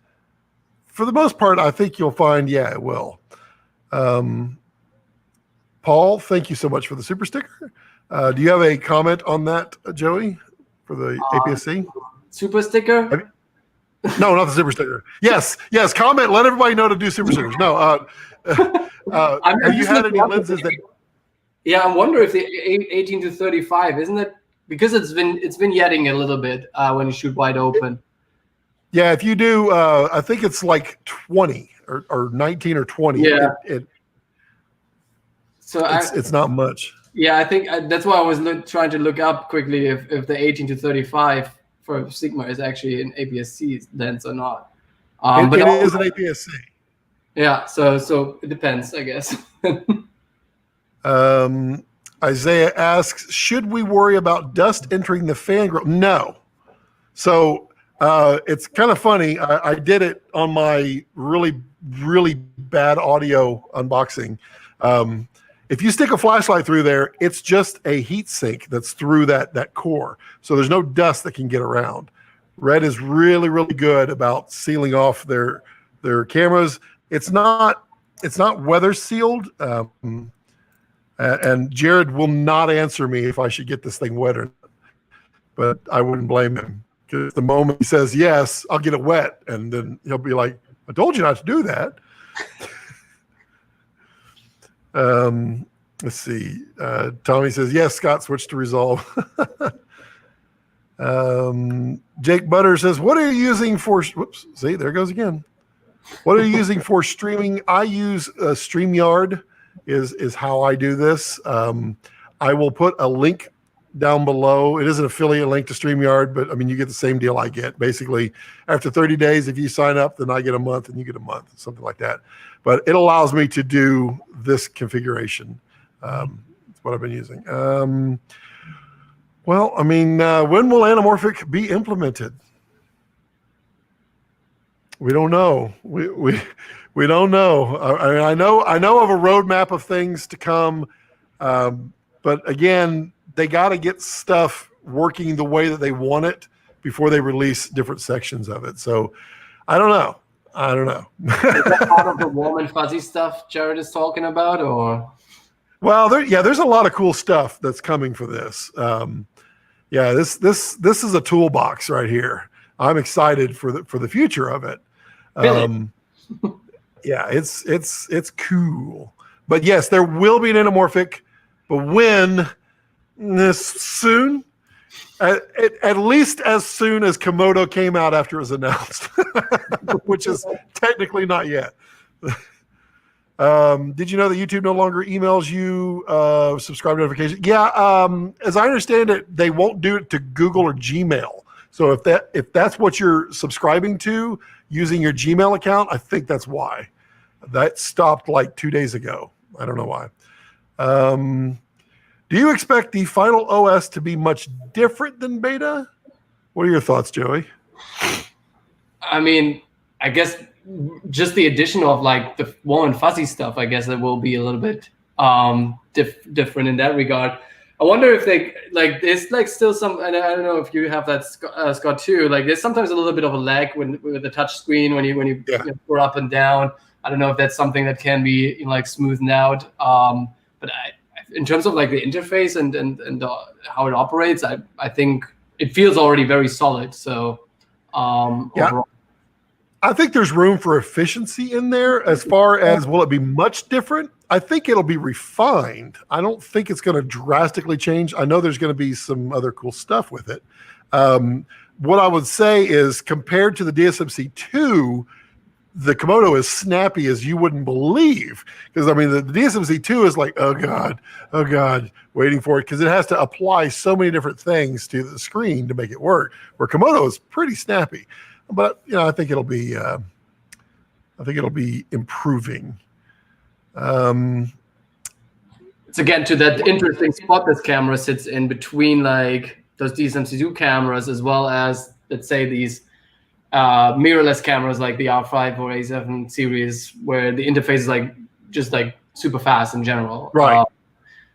for the most part, I think you'll find, yeah, it will. Paul, thank you so much for the super sticker. Do you have a comment on that, Joey, for the APS-C? Super sticker? No, not the super sticker. Yes. Comment. Let everybody know to do super stickers. No. Have you had any lenses that? Yeah, I wonder if the 18 to 35 isn't it because it's vignetting a little bit when you shoot wide open. Yeah, if you do, I think it's like 20 or 19 or 20. Yeah. It's not much. Yeah, I think that's why I was trying to look up quickly if the 18 to 35 for Sigma is actually an APS-C lens or not. But it is an APS-C. Yeah, so it depends, I guess. Isaiah asks, should we worry about dust entering the fan grill? No. So it's kind of funny. I did it on my really, really bad audio unboxing. If you stick a flashlight through there, it's just a heat sink that's through that core. So there's no dust that can get around. Red is really, really good about sealing off their cameras. It's not weather sealed. And Jared will not answer me if I should get this thing wet or not. But I wouldn't blame him. Because the moment he says yes, I'll get it wet. And then he'll be like, I told you not to do that. Let's see. Tommy says, yes, Scott switched to Resolve. Jake Butter says, what are you using for, whoops, see, there it goes again. What are you using for streaming? I use StreamYard is how I do this. I will put a link down below. It is an affiliate link to StreamYard, but I mean, you get the same deal I get. Basically, after 30 days, if you sign up, then I get a month and you get a month, something like that. But it allows me to do this configuration. That's what I've been using. Well, I mean, when will anamorphic be implemented? We don't know. We don't know. I know of a roadmap of things to come, but again, they got to get stuff working the way that they want it before they release different sections of it. So, I don't know. Is that part of the warm and fuzzy stuff Jared is talking about, or? Well, there's a lot of cool stuff that's coming for this. This is a toolbox right here. I'm excited for the future of it. Really? Yeah, it's cool. But yes, there will be an anamorphic, but when? Soon? At least as soon as Komodo came out after it was announced, which is technically not yet. Did you know that YouTube no longer emails you subscribe notifications? Yeah, as I understand it, they won't do it to Google or Gmail. So if that's what you're subscribing to using your Gmail account, I think that's why. That stopped like 2 days ago. I don't know why. Do you expect the final OS to be much different than beta? What are your thoughts, Joey? I mean, I guess just the addition of like the warm and fuzzy stuff, I guess that will be a little bit different in that regard. I wonder if there's like still some, and I don't know if you have that, Scott, too. Like there's sometimes a little bit of a lag with the touch screen when you go up and down. I don't know if that's something that can be like smoothed out. But in terms of like the interface and how it operates, I think it feels already very solid. So overall. I think there's room for efficiency in there. As far as will it be much different? I think it'll be refined. I don't think it's going to drastically change. I know there's going to be some other cool stuff with it. What I would say is compared to the DSMC2, the Komodo is snappy as you wouldn't believe. Because I mean, the DSMC2 is like, oh God, waiting for it, because it has to apply so many different things to the screen to make it work. Where Komodo is pretty snappy, but I think it'll be improving. It's again to that interesting spot this camera sits in between like those DSMC2 cameras, as well as, let's say, these mirrorless cameras like the R5 or A7 series, where the interface is like just like super fast in general. Right.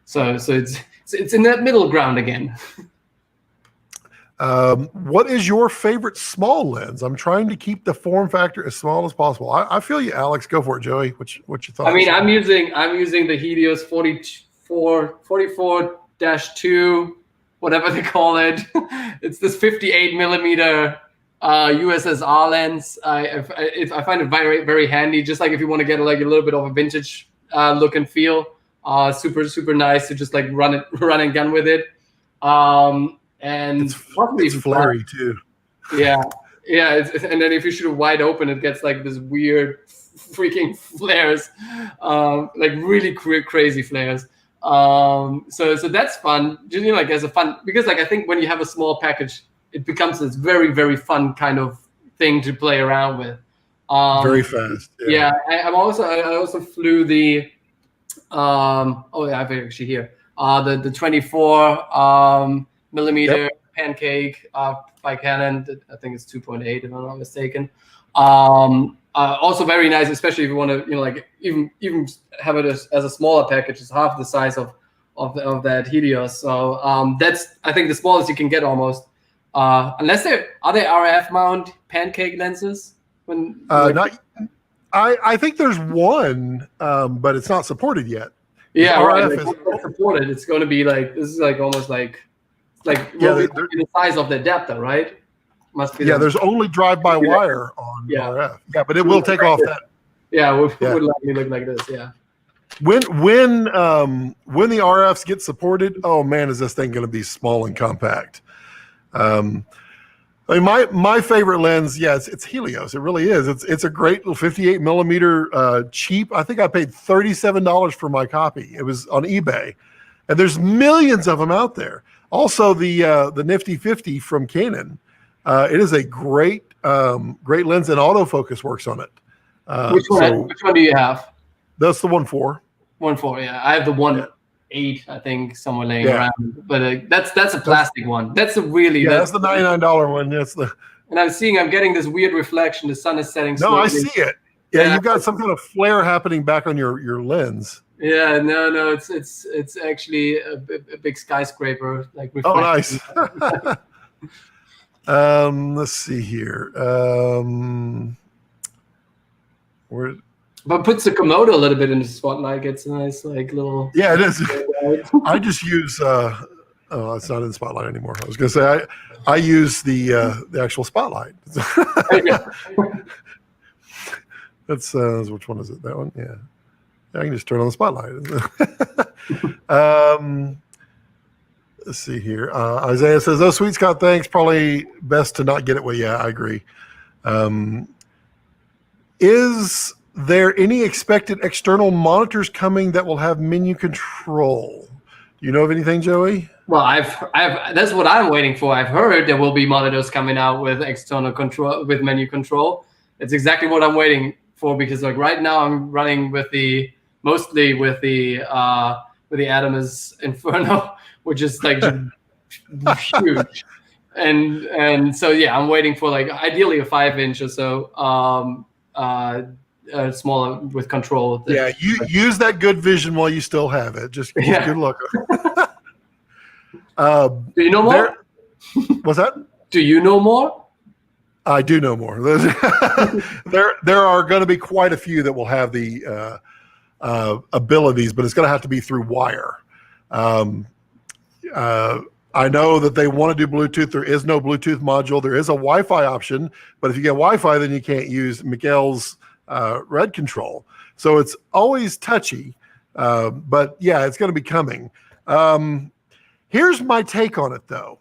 So it's in that middle ground again. What is your favorite small lens? I'm trying to keep the form factor as small as possible. I feel you, Alex. Go for it, Joey. What's your thoughts? I mean, I'm using the Helios 44-2, whatever they call it. It's this 58 millimeter USSR lens. I find it very, very handy. Just like if you want to get like a little bit of a vintage look and feel, super nice to just like run and gun with it. And it's flary too. Yeah. And then if you shoot it wide open, it gets like this weird freaking flares, like really crazy flares. So that's fun, just like as a fun, because like I think when you have a small package, it becomes this very, very fun kind of thing to play around with. Very fast. Yeah, I also flew the I have it actually here. The 24 millimeter pancake by Canon. I think it's 2.8 if I'm not mistaken. Also very nice, especially if you want to, like even have it as a smaller package. It's half the size of that Helios. So that's, I think, the smallest you can get almost. Unless are they RF mount pancake lenses? I think there's one, but it's not supported yet. Yeah, RF right. Like, supported. It's going to be like, this is like almost like the size of the adapter, right? Must be. Yeah, there's only drive-by-wire on RF. Yeah, but it will take off that. Yeah, would likely look like this. Yeah. When the RFs get supported, oh man, is this thing going to be small and compact? I mean, my favorite lens, it's Helios. It really is. It's a great little 58 millimeter cheap. I think I paid $37 for my copy. It was on eBay, and there's millions of them out there. Also, the Nifty 50 from Canon. It is a great lens, and autofocus works on it. Which one do you have? That's the 1.4. 1.4, yeah. I have the 1.8, I think, somewhere laying around. But that's a plastic one. That's a really that's the $99 one. That's the. And I'm getting this weird reflection. The sun is setting slowly. No, I see it. Yeah, you've got some kind of flare happening back on your lens. Yeah, no, it's actually a big skyscraper like reflection. Oh, nice. Let's see here. But puts the Komodo a little bit in the spotlight. Gets a nice like little. Yeah, it is. I just use. It's not in the spotlight anymore. I was going to say I use the actual spotlight. That's which one is it? That one? Yeah. I can just turn on the spotlight. Let's see here. Isaiah says, "Oh, sweet Scott, thanks. Probably best to not get it." Well, yeah, I agree. Is there any expected external monitors coming that will have menu control? Do you know of anything, Joey? Well, I've that's what I'm waiting for. I've heard there will be monitors coming out with external control, with menu control. It's exactly what I'm waiting for, because like right now I'm running mostly with the Adamas Inferno, which is like huge. And so yeah, I'm waiting for like ideally a 5-inch or so, smaller with control. Yeah, you use that good vision while you still have it. Just good luck. Do you know more? What's that? Do you know more? I do know more. There are going to be quite a few that will have the abilities, but it's going to have to be through wire. Um, I know that they want to do Bluetooth. There is no Bluetooth module. There is a Wi-Fi option, but if you get Wi-Fi, then you can't use Miguel's red control. So it's always touchy. But yeah, it's going to be coming. Here's my take on it, though.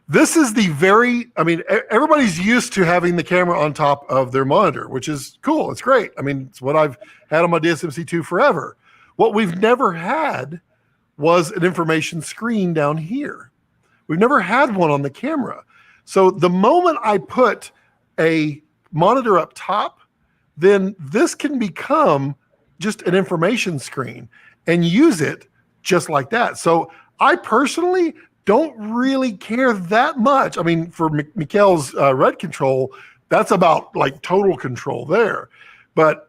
This is everybody's used to having the camera on top of their monitor, which is cool. It's great. I mean, it's what I've had on my DSMC2 forever. What we've never had was an information screen down here. We've never had one on the camera. So the moment I put a monitor up top, then this can become just an information screen and use it just like that. So I personally don't really care that much. I mean, for Mikkel's red control, that's about like total control there. But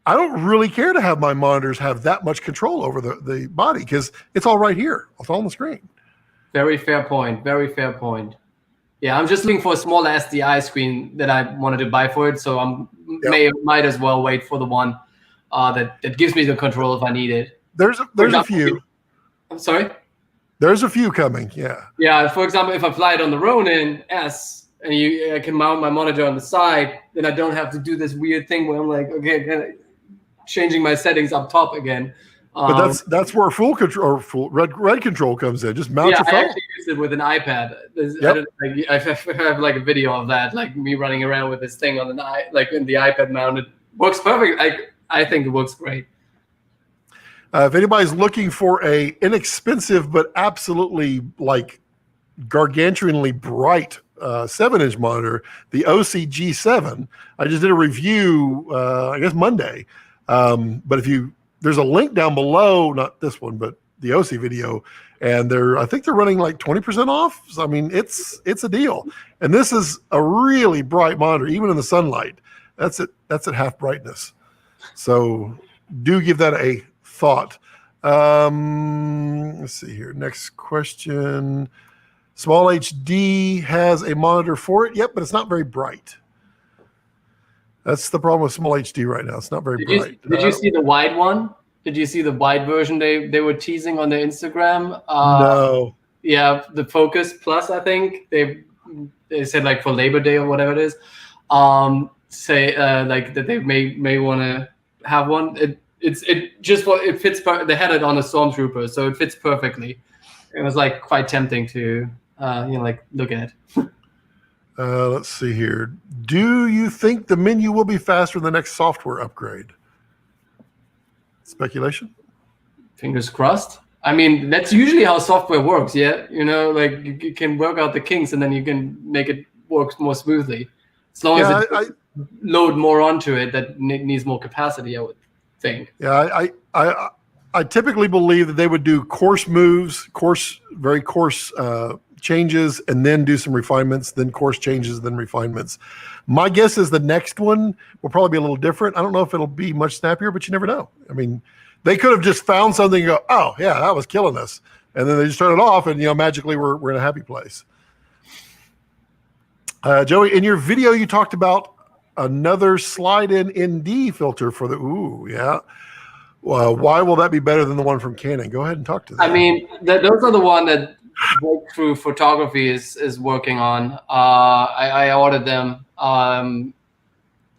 I don't really care to have my monitors have that much control over the body because it's all right here. It's all on the screen. Very fair point. Very fair point. Yeah, I'm just looking for a small SDI screen that I wanted to buy for it. So might as well wait for the one that gives me the control if I need it. There's a few. I'm sorry? There's a few coming, yeah. Yeah, for example, if I fly it on the Ronin S and I can mount my monitor on the side, then I don't have to do this weird thing where I'm like, okay, changing my settings up top again. But that's where full control or full red control comes in. Just mount your phone. I actually use it with an iPad. I have like a video of that, like me running around with this thing on in the iPad mounted. Works perfect. I think it works great. If anybody's looking for a inexpensive but absolutely like gargantuanly bright 7-inch monitor, the OCG7, I just did a review, I guess Monday. But there's a link down below, not this one, but the OC video, and I think they're running like 20% off. So, I mean, it's a deal. And this is a really bright monitor, even in the sunlight. That's at half brightness. So do give that a thought. Let's see here. Next question. Small HD has a monitor for it. Yep, but it's not very bright. That's the problem with Small HD right now. It's not very bright. Did you see the wide one? Did you see the wide version they were teasing on their Instagram? No. Yeah, the Focus Plus, I think they said like for Labor Day or whatever it is. Like that they may want to have one. It fits. They had it on a Stormtrooper, so it fits perfectly. It was like quite tempting to look at. Let's see here. Do you think the menu will be faster than the next software upgrade? Speculation? Fingers crossed. I mean, that's usually how software works, yeah? Like you can work out the kinks and then you can make it work more smoothly. As long as it load more onto it that needs more capacity, I would think. Yeah, I typically believe that they would do coarse moves, very coarse changes, and then do some refinements, then course changes, then refinements. My guess is the next one will probably be a little different. I don't know if it'll be much snappier, but you never know. I mean, they could have just found something and go, oh, yeah, that was killing us. And then they just turn it off and, magically we're in a happy place. Joey, in your video, you talked about another slide-in ND filter for yeah. Why will that be better than the one from Canon? Go ahead and talk to them. I mean, those are the one that Breakthrough Photography is working on. I ordered them.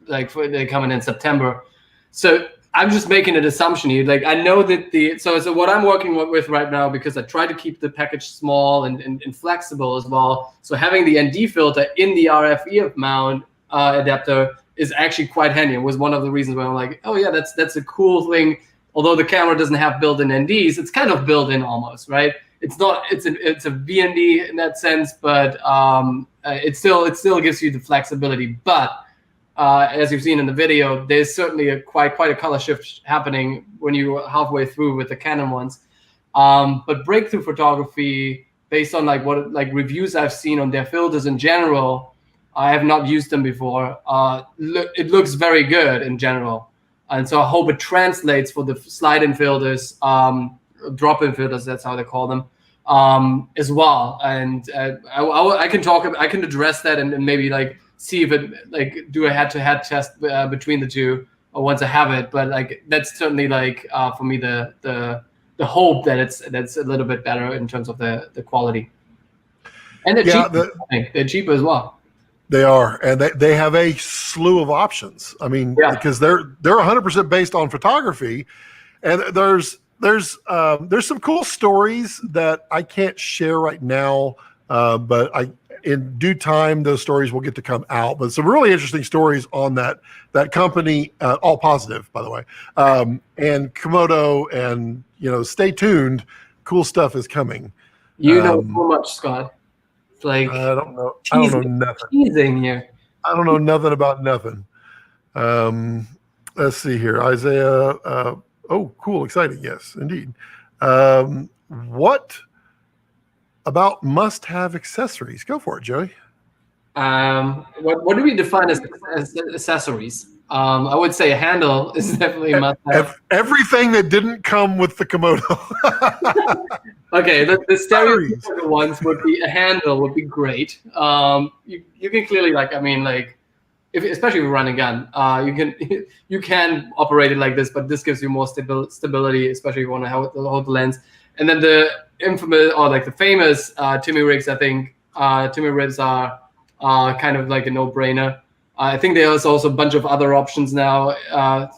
They're coming in September. So I'm just making an assumption here. Like I know that so what I'm working with right now, because I try to keep the package small and flexible as well. So having the ND filter in the RF EF mount adapter is actually quite handy. It was one of the reasons why I'm like, oh yeah, that's a cool thing. Although the camera doesn't have built-in NDs, it's kind of built-in almost, right? It's not. It's a VND in that sense, but it still gives you the flexibility. But as you've seen in the video, there's certainly quite a color shift happening when you're halfway through with the Canon ones. But Breakthrough Photography, based on reviews I've seen on their filters in general, I have not used them before. It looks very good in general. And so I hope it translates for the slide-in filters, drop-in filters, that's how they call them, as well. And I can address that and maybe like see if it like do a head-to-head test between the two once I have it. But like that's certainly like for me the hope that that's a little bit better in terms of the quality. And they're cheap. I think they're cheaper as well. They are, and they have a slew of options. I mean, because they're 100% based on photography, and there's some cool stories that I can't share right now, but in due time those stories will get to come out. But some really interesting stories on that company, all positive, by the way, and Komodo, and stay tuned. Cool stuff is coming. You know so much, Scott. Like I don't know nothing. Teasing here. I don't know nothing about nothing. Let's see here, Isaiah. Oh, cool, exciting. Yes, indeed. What about must-have accessories? Go for it, Joey. What do we define as accessories? I would say a handle is definitely a must-have. Everything that didn't come with the Komodo. Okay, the stereotypical ones would be a handle would be great. You can clearly especially if you run a gun, you can operate it like this, but this gives you more stability, especially if you want to hold the lens. And then the infamous or like the famous Timmy rigs, I think Timmy ribs are kind of like a no-brainer. I think there's also a bunch of other options now,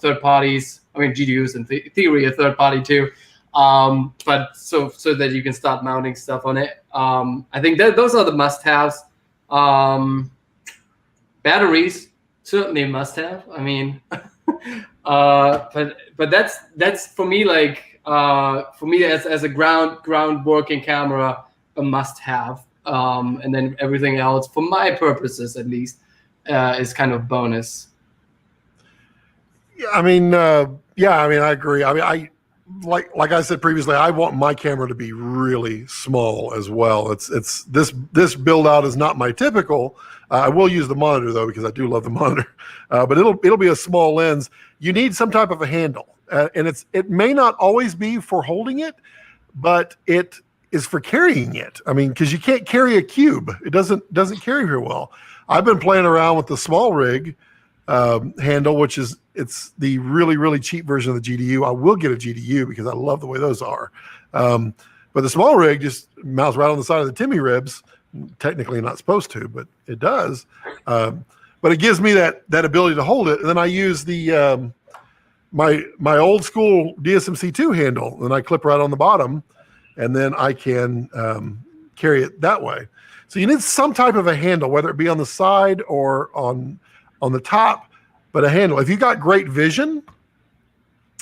third parties. I mean, GDUs in theory a third party too. But so that you can start mounting stuff on it. I think those are the must-haves. Batteries certainly must have. I mean, but that's for me like for me as a ground working camera a must have. And then everything else for my purposes at least is kind of bonus. Yeah, I mean, I agree. I mean, like I said previously, I want my camera to be really small as well. It's this build out is not my typical. I will use the monitor though because I do love the monitor, but it'll be a small lens. You need some type of a handle, and it may not always be for holding it, but it is for carrying it. I mean, because you can't carry a cube; it doesn't carry very well. I've been playing around with the small rig handle, which is it's the really cheap version of the GDU. I will get a GDU because I love the way those are. But the small rig just mounts right on the side of the Timmy ribs. Technically not supposed to, but it does. But it gives me that ability to hold it. And then I use the my old school DSMC2 handle, and I clip right on the bottom, and then I can carry it that way. So you need some type of a handle, whether it be on the side or on the top, but a handle. If you got great vision,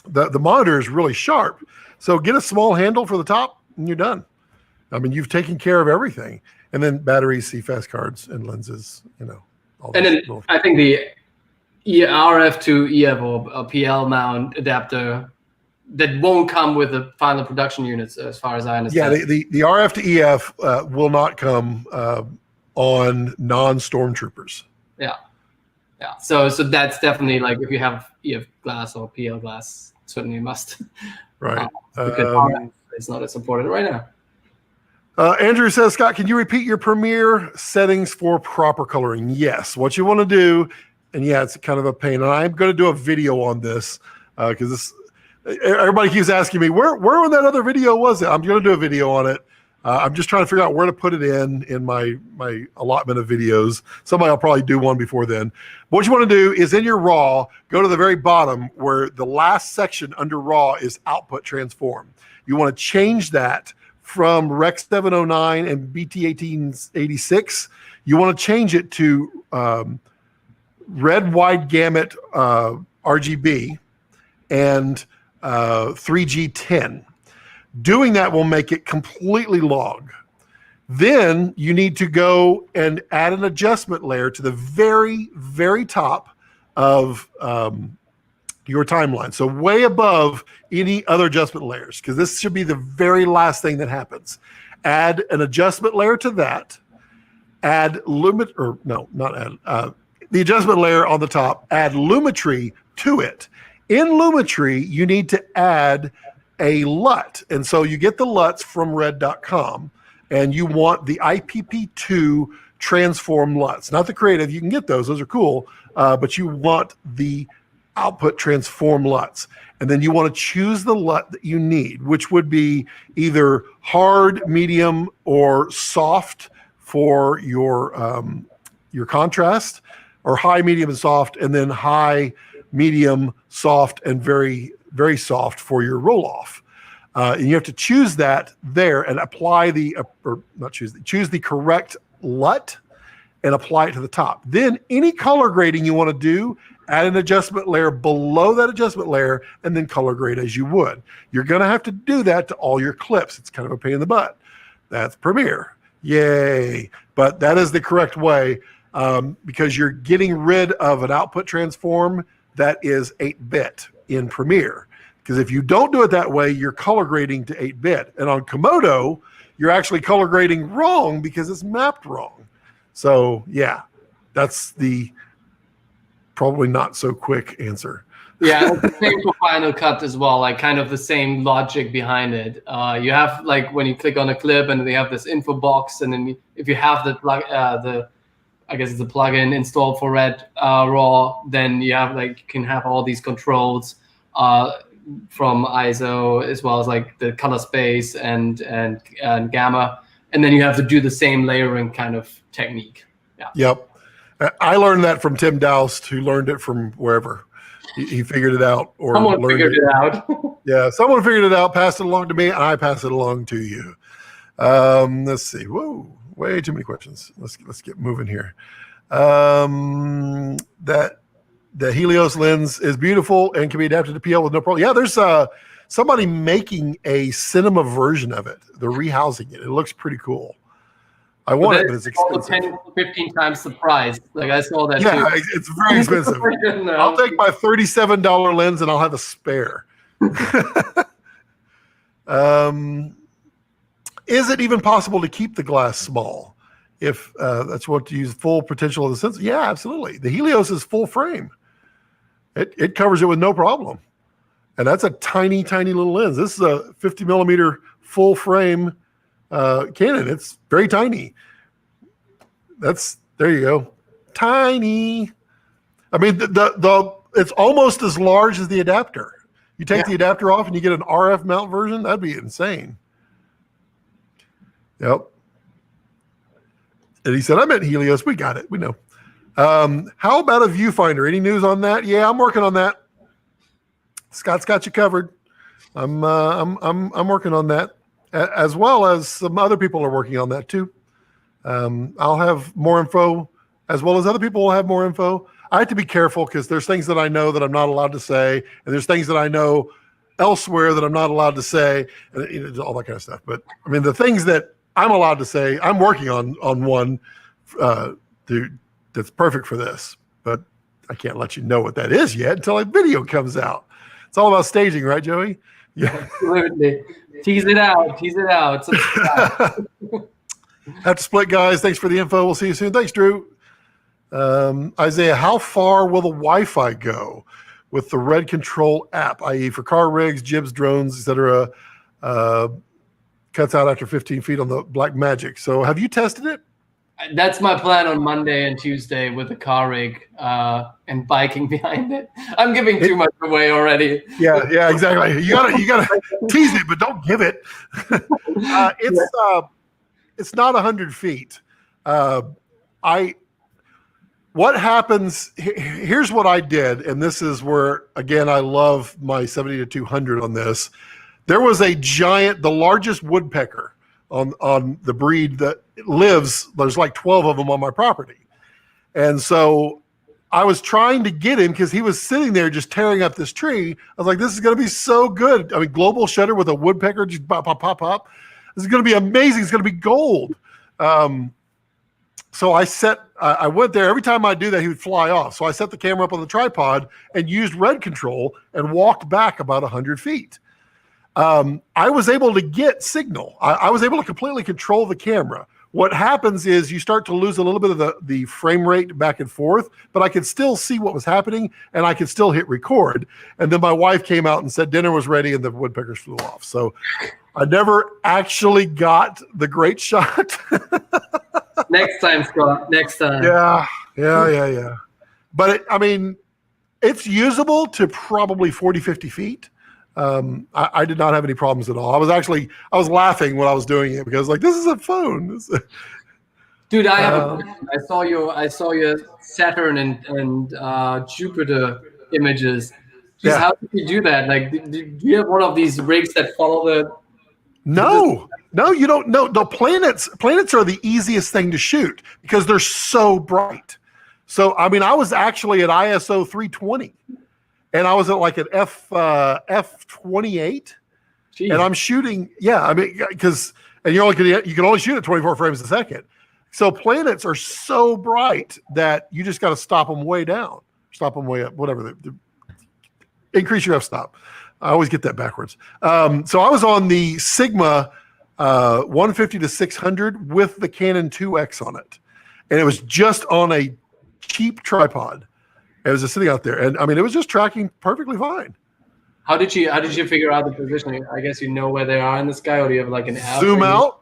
the monitor is really sharp. So get a small handle for the top and you're done. I mean, you've taken care of everything. And then batteries, CFast cards, and lenses, all and then I think the RF to EF or PL mount adapter that won't come with the final production units, as far as I understand. Yeah, the RF to EF will not come on non-Stormtroopers. Yeah. So that's definitely like if you have EF glass or PL glass, certainly must. Right. Because RF is not supported right now. Andrew says, Scott, can you repeat your Premiere settings for proper coloring? Yes. What you want to do, and yeah, it's kind of a pain. And I'm going to do a video on this because everybody keeps asking me where in that other video was it? I'm going to do a video on it. I'm just trying to figure out where to put it in my allotment of videos. Somebody will probably do one before then. But what you want to do is in your RAW, go to the very bottom where the last section under RAW is output transform. You want to change that from Rec 709 and BT 1886. You want to change it to red wide gamut RGB and 3G10. Doing that will make it completely log. Then you need to go and add an adjustment layer to the very top of your timeline. So way above any other adjustment layers, because this should be the very last thing that happens. Add an adjustment layer to that. Add the adjustment layer on the top. Add Lumetri to it. In Lumetri, you need to add a LUT. And so you get the LUTs from red.com, and you want the IPP2 transform LUTs, not the creative. You can get those are cool, but you want the output transform LUTs. And then you want to choose the LUT that you need, which would be either hard, medium, or soft for your contrast, or high, medium, and soft, and then high, medium, soft, and very, very soft for your roll-off. And you have to choose that there and apply choose the correct LUT and apply it to the top. Then any color grading you want to do, add an adjustment layer below that adjustment layer, and then color grade as you would. You're going to have to do that to all your clips. It's kind of a pain in the butt. That's Premiere. Yay. But that is the correct way, because you're getting rid of an output transform that is 8-bit in Premiere. Because if you don't do it that way, you're color grading to 8-bit. And on Komodo, you're actually color grading wrong because it's mapped wrong. So yeah, that's the probably not so quick answer. Yeah, it's the same for Final Cut as well, like kind of the same logic behind it. You have, like, when you click on a clip and they have this info box, and then if you have I guess it's a plugin installed for Red Raw, then you have you can have all these controls from ISO, as well as like the color space and gamma, and then you have to do the same layering kind of technique. Yeah. Yep. I learned that from Tim Doust, who learned it from wherever. He figured it out, or someone figured it out. Yeah, someone figured it out, passed it along to me, and I pass it along to you. Let's see. Whoa, way too many questions. Let's get moving here. That the Helios lens is beautiful and can be adapted to PL with no problem. Yeah, there's somebody making a cinema version of it. They're rehousing it. It looks pretty cool. I want it, but it's expensive. 10, 15 times the price. Like, I saw that. Yeah, too. It's very expensive. I'll take my $37 lens and I'll have a spare. Is it even possible to keep the glass small if that's what to use full potential of the sensor? Yeah, absolutely. The Helios is full frame. It covers it with no problem. And that's a tiny, tiny little lens. This is a 50 millimeter full frame Canon. It's very tiny. There you go. Tiny. I mean, it's almost as large as the adapter. You take the adapter off and you get an RF mount version. That'd be insane. Yep. And he said, I meant Helios. We got it. We know. How about a viewfinder? Any news on that? Yeah, I'm working on that. Scott's got you covered. I'm working on that, as well as some other people are working on that too. I'll have more info, as well as other people will have more info. I have to be careful because there's things that I know that I'm not allowed to say, and there's things that I know elsewhere that I'm not allowed to say, and all that kind of stuff. But I mean, the things that I'm allowed to say, I'm working on one that's perfect for this, but I can't let you know what that is yet until a video comes out. It's all about staging, right, Joey? Yeah. Absolutely. Tease it out. Tease it out. Have to split, guys. Thanks for the info. We'll see you soon. Thanks, Drew. Isaiah, how far will the Wi-Fi go with the Red Control app, i.e. for car rigs, jibs, drones, etc.? Cuts out after 15 feet on the Black Magic. So have you tested it? That's my plan on Monday and Tuesday with the car rig and biking behind it. I'm giving too much away already. Yeah, exactly. You gotta tease it, but don't give it. It's not 100 feet. What happens? Here's what I did, and this is where, again, I love my 70-200 on this. There was a giant, the largest woodpecker on the breed that lives. There's like 12 of them on my property. And so I was trying to get him because he was sitting there just tearing up this tree. I was like, this is going to be so good. I mean, global shutter with a woodpecker, just pop, pop, pop, pop. This is going to be amazing. It's going to be gold. So I went there. Every time I do that, he would fly off. So I set the camera up on the tripod and used Red Control and walked back about 100 feet. I was able to get signal. I was able to completely control the camera. what happens is you start to lose a little bit of the frame rate back and forth, but I could still see what was happening and I could still hit record. And then my wife came out and said dinner was ready and the woodpeckers flew off. So I never actually got the great shot. Next time, Scott. Next time. Yeah. But it's usable to probably 40, 50 feet. I did not have any problems at all. I was laughing when I was doing it because like, this is a phone. Dude, I have a question. I saw your Saturn and Jupiter images. Just how did you do that? Like, do you have one of these rigs that follow the? No, you don't know. The planets are the easiest thing to shoot because they're so bright. So, I was actually at ISO 320 and I was at like an F28 and I'm shooting. Yeah. Because you can only shoot at 24 frames a second. So planets are so bright that you just got to stop them way down, stop them way up, whatever. Increase your f-stop. I always get that backwards. So I was on the Sigma 150 to 600 with the Canon 2X on it. And it was just on a cheap tripod. It was just sitting out there. And it was just tracking perfectly fine. How did you figure out the positioning? I guess you know where they are in the sky, or do you have like an app? Zoom out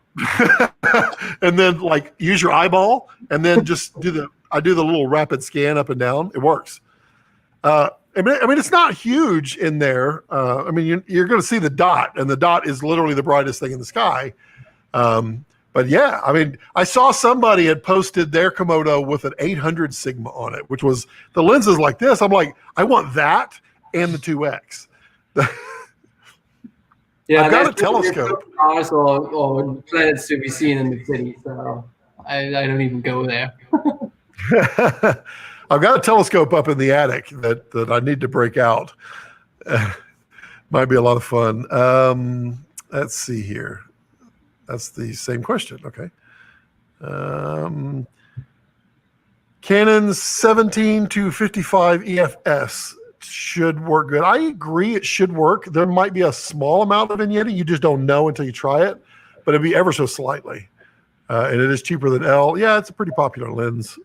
and then like use your eyeball and then just do the little rapid scan up and down. It works. It's not huge in there. You're going to see the dot, and the dot is literally the brightest thing in the sky. But yeah, I saw somebody had posted their Komodo with an 800 Sigma on it, which was the lenses like this. I'm like, I want that and the 2X. Yeah, I've got a telescope. Cars or planets to be seen in the city, so I don't even go there. I've got a telescope up in the attic that I need to break out. Might be a lot of fun. Let's see here. That's the same question. Okay. Canon 17 to 55 EFS should work good. I agree it should work. There might be a small amount of vignetting. You just don't know until you try it, but it'd be ever so slightly. And it is cheaper than L. Yeah, it's a pretty popular lens.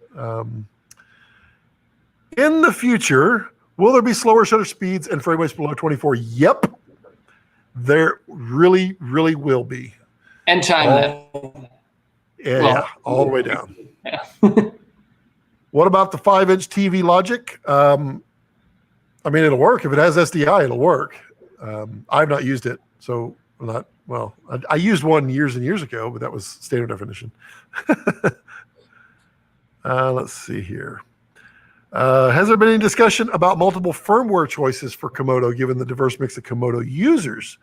In the future, will there be slower shutter speeds and frame rates below 24? Yep. There really, really will be. And time lapse. Yeah, all the way down. Yeah. What about the 5-inch TV Logic? It'll work. If it has SDI, it'll work. I've not used it, so I used one years and years ago, but that was standard definition. Let's see here. Has there been any discussion about multiple firmware choices for Komodo, given the diverse mix of Komodo users?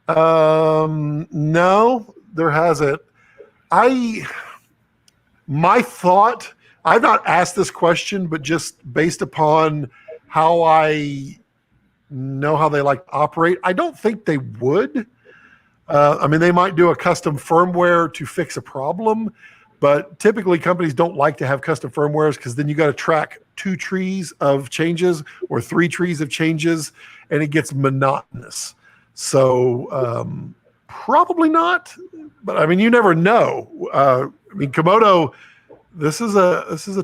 No, there hasn't. My thought, I've not asked this question, but just based upon how I know how they like to operate, I don't think they would. They might do a custom firmware to fix a problem, but typically companies don't like to have custom firmwares because then you got to track 2 trees of changes or 3 trees of changes, and it gets monotonous. So probably not, but you never know. Komodo, this is a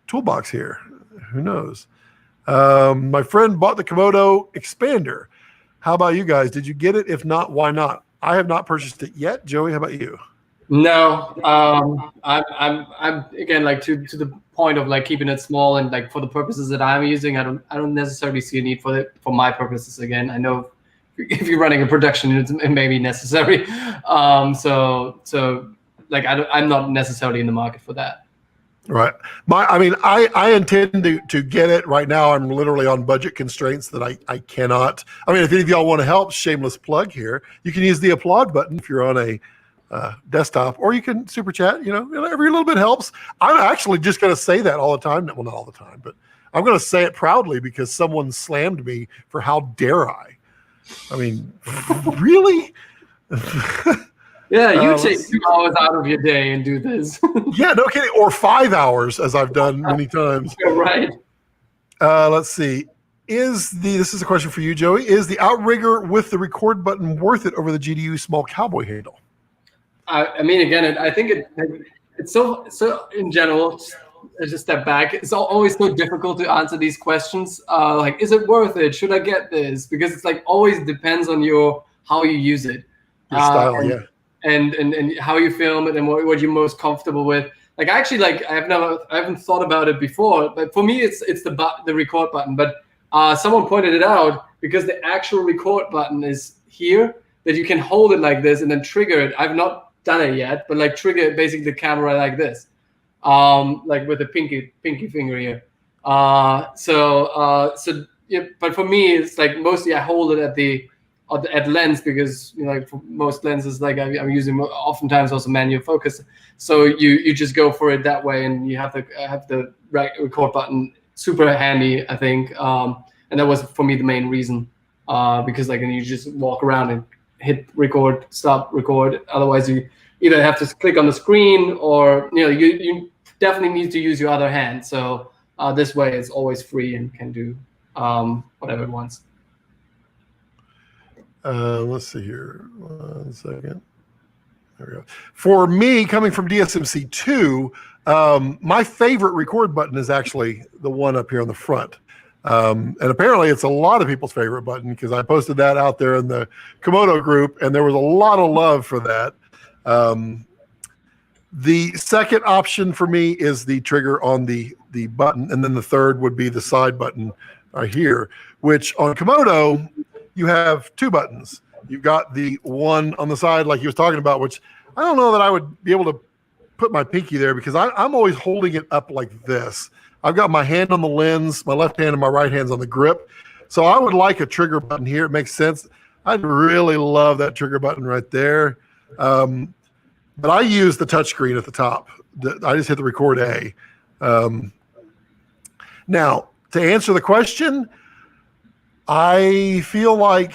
toolbox here. Who knows? My friend bought the Komodo expander. How about you guys? Did you get it? If not, why not? I have not purchased it yet. Joey, how about you? No, I'm again like to the point of like keeping it small and like for the purposes that I'm using, I don't necessarily see a need for it for my purposes. Again, I know if you're running a production, it may be necessary. So like I'm not necessarily in the market for that. Right. I intend to get it right now. I'm literally on budget constraints that I cannot. If any of y'all want to help, shameless plug here. You can use the applaud button if you're on a desktop, or you can super chat. Every little bit helps. I'm actually just going to say that all the time. Well, not all the time, but I'm going to say it proudly because someone slammed me for how dare I. Really? Yeah, you take 2 hours out of your day and do this. Yeah, no kidding. Or 5 hours, as I've done many times. You're right. Let's see. This is a question for you, Joey. Is the outrigger with the record button worth it over the GDU small cowboy handle? I mean, again, I think it's so in general. Just step back. It's always so difficult to answer these questions. Like, is it worth it? Should I get this? Because it's like always depends on how you use it, Your style, yeah. and how you film it and what you're most comfortable with. Like, actually, like I haven't thought about it before, but for me, it's the record button. But someone pointed it out because the actual record button is here, that you can hold it like this and then trigger it. I've not done it yet, but like trigger basically the camera like this, like with the pinky finger here. So yeah, but for me, it's like mostly I hold it at lens, because like for most lenses, like I'm using oftentimes also manual focus. So you just go for it that way, and you have the record button super handy, I think. And that was for me the main reason, because like, and you just walk around and hit record, stop, record. Otherwise, you either have to click on the screen, or you definitely need to use your other hand. So this way, it's always free and can do whatever it wants. Let's see here. 1 second. There we go. For me, coming from DSMC2, my favorite record button is actually the one up here on the front. And apparently it's a lot of people's favorite button, because I posted that out there in the Komodo group, and there was a lot of love for that. The second option for me is the trigger on the button, and then the third would be the side button right here, which on Komodo, you have two buttons. You've got the one on the side, like he was talking about, which I don't know that I would be able to put my pinky there, because I'm always holding it up like this. I've got my hand on the lens, my left hand and my right hand's on the grip. So I would like a trigger button here. It makes sense. I'd really love that trigger button right there. But I use the touchscreen at the top. I just hit the record A. Now, to answer the question, I feel like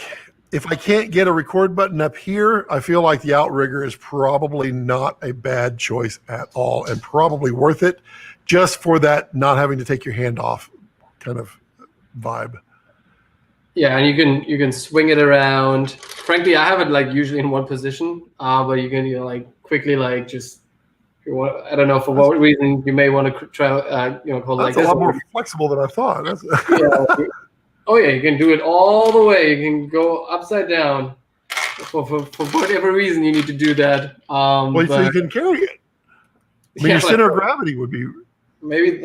if I can't get a record button up here, I feel like the outrigger is probably not a bad choice at all, and probably worth it, just for that not having to take your hand off kind of vibe. Yeah, and you can swing it around. Frankly, I have it like usually in one position, but you can like quickly like just, if you want, I don't know for what reason you may want to try hold That's like a lot more flexible than I thought. Yeah. Oh yeah, you can do it all the way. You can go upside down. For whatever reason, you need to do that. So you can carry it. I mean, your center of gravity would be maybe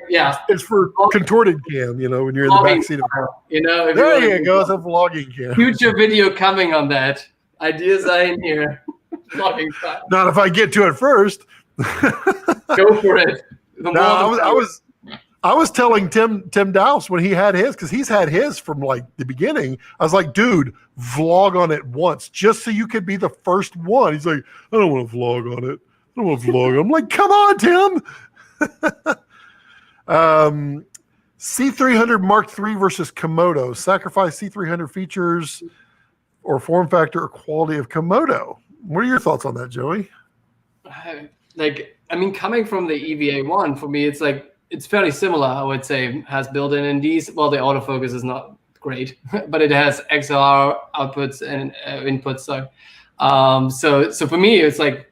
yeah. It's for contorted cam, when you're in the back seat of if there you go. It's a vlogging cam. Future video coming on that. Ideas are in here. Vlogging style. Not if I get to it first. Go for it. I was telling Tim Dowse when he had his, because he's had his from like the beginning. I was like, dude, vlog on it once, just so you could be the first one. He's like, I don't want to vlog on it. I don't want to vlog. I'm like, come on, Tim. C300 Mark III versus Komodo. Sacrifice C300 features or form factor or quality of Komodo. What are your thoughts on that, Joey? Coming from the EVA1, for me, it's like, it's fairly similar, I would say. Has built-in NDs. Well, the autofocus is not great, but it has XLR outputs and inputs. So for me, it's like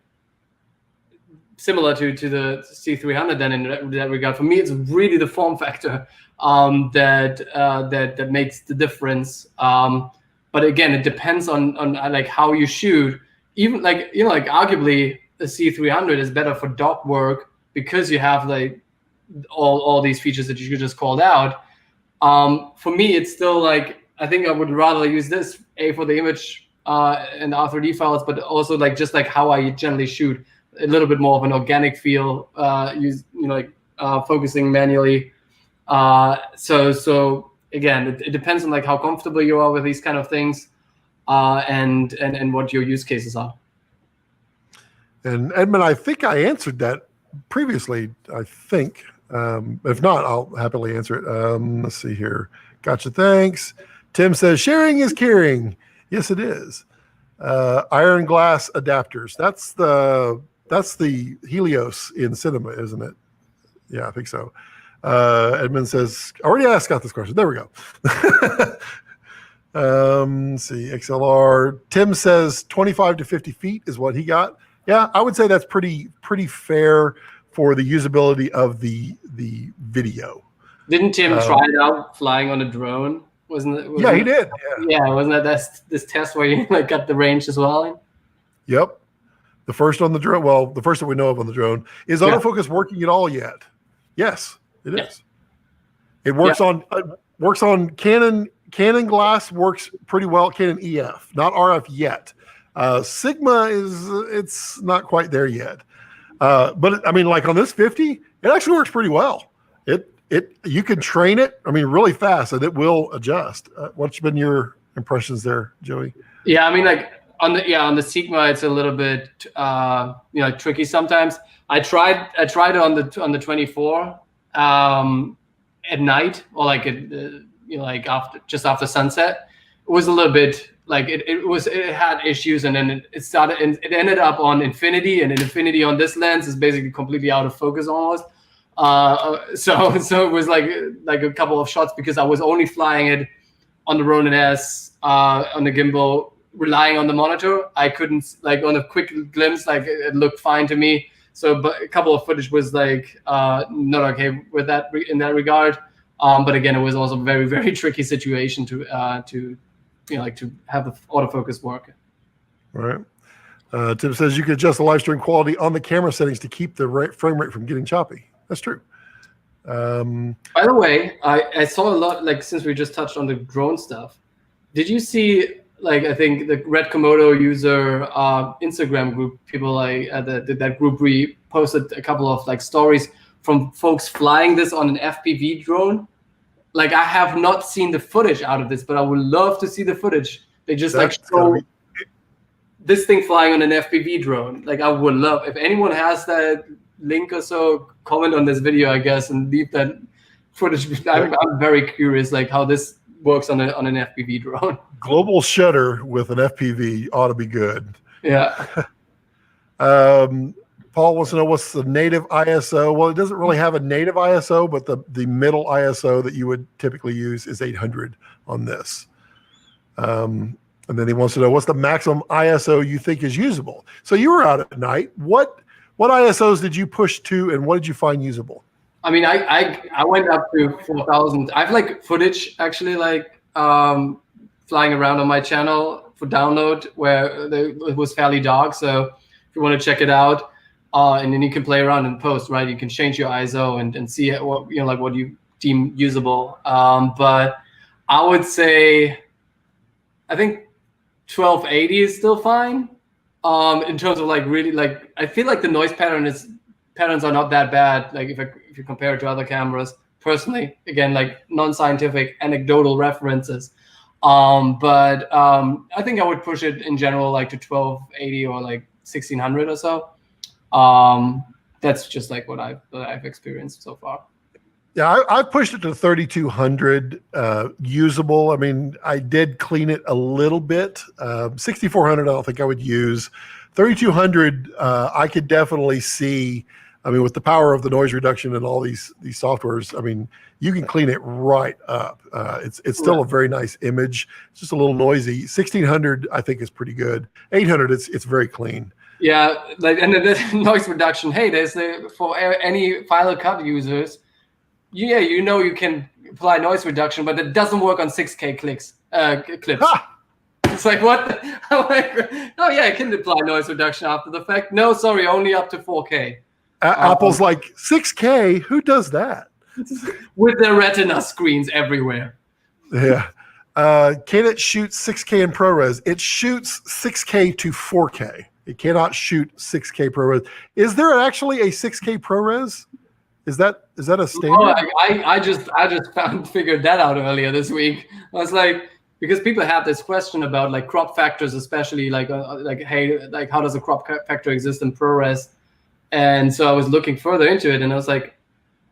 similar to the C300. Then in that regard, for me, it's really the form factor that makes the difference. But again, it depends on like how you shoot. Even like arguably the C300 is better for dock work, because you have like all these features that you just called out. For me, it's still like, I think I would rather use this for the image and R3D files, but also like just like how I generally shoot, a little bit more of an organic feel, focusing manually. So again, it depends on like how comfortable you are with these kind of things, and what your use cases are. And Edmund, I think I answered that previously, I think. If not, I'll happily answer it. Let's see here. Gotcha. Thanks. Tim says sharing is caring. Yes, it is. Iron glass adapters. That's the Helios in cinema, isn't it? Yeah, I think so. Edmund says, I already got this question. There we go. Let's see, XLR. Tim says 25 to 50 feet is what he got. Yeah, I would say that's pretty fair for the usability of the video. Didn't Tim try it out flying on a drone? Yeah, he did. Yeah, wasn't that this test where you like got the range as well? Yep. The first on the drone. Well, the first that we know of on the drone. Is autofocus working at all yet? Yes, it is. It works on Canon. Canon glass works pretty well. Canon EF, not RF yet. Sigma it's not quite there yet. But I mean, like on this 50, it actually works pretty well. You can train it. I mean, really fast, and it will adjust. What's been your impressions there, Joey? Yeah, I mean, like on the Sigma, it's a little bit tricky sometimes. I tried it on the 24 at night, or like like after sunset. It was a little bit like it had issues, and then it ended up on infinity, and infinity on this lens is basically completely out of focus almost. So it was like a couple of shots because I was only flying it on the Ronin S on the gimbal, relying on the monitor. I couldn't, like, on a quick glimpse, like it looked fine to me. So, but a couple of footage was like not okay with that in that regard. But again, it was also a very, very tricky situation to have the autofocus work. Right. Tim says you can adjust the live stream quality on the camera settings to keep the frame rate from getting choppy. That's true. By the way, I saw a lot, like, since we just touched on the drone stuff, did you see, like, I think the Red Komodo user Instagram group, people like that group reposted a couple of like stories from folks flying this on an FPV drone? Like, I have not seen the footage out of this, but I would love to see the footage. They just show this thing flying on an FPV drone. Like, I would love, if anyone has that link or so, comment on this video, I guess, and leave that footage. I'm very curious, like, how this works on an FPV drone. Global shutter with an FPV ought to be good. Yeah. Paul wants to know what's the native ISO. Well, it doesn't really have a native ISO, but the middle ISO that you would typically use is 800 on this. And then he wants to know what's the maximum ISO you think is usable. So you were out at night. What ISOs did you push to, and what did you find usable? I mean, I went up to 4,000. I have like footage actually, like flying around on my channel for download where it was fairly dark. So if you want to check it out, and then you can play around and post, right? You can change your ISO and see what what you deem usable. But I would say, I think 1280 is still fine. In terms of like really, like, I feel like the noise patterns are not that bad. Like if you compare it to other cameras, personally, again, like non-scientific anecdotal references. But I think I would push it in general like to 1280 or like 1600 or so. That's just like what I've experienced so far. Yeah, I've pushed it to 3200 usable. I mean, I did clean it a little bit. 6400, I don't think I would use. 3200, I could definitely see. I mean, with the power of the noise reduction and all these softwares, I mean, you can clean it right up. It's still a very nice image. It's just a little noisy. 1600, I think, is pretty good. 800, it's very clean. Yeah, like, and the noise reduction. Hey, there's for any Final Cut users. Yeah, you can apply noise reduction, but it doesn't work on 6K clips. It's like, what? I'm like, oh yeah, I can apply noise reduction after the fact. No, sorry, only up to 4K. Apple's like, 6K? Who does that? With their Retina screens everywhere. Yeah. Can it shoot 6K in ProRes? It shoots 6K to 4K. It cannot shoot 6K ProRes. Is there actually a 6K ProRes? Is that a standard? Oh, I just figured that out earlier this week. I was like, because people have this question about like crop factors, especially like hey, like how does a crop factor exist in ProRes? And so I was looking further into it, and I was like,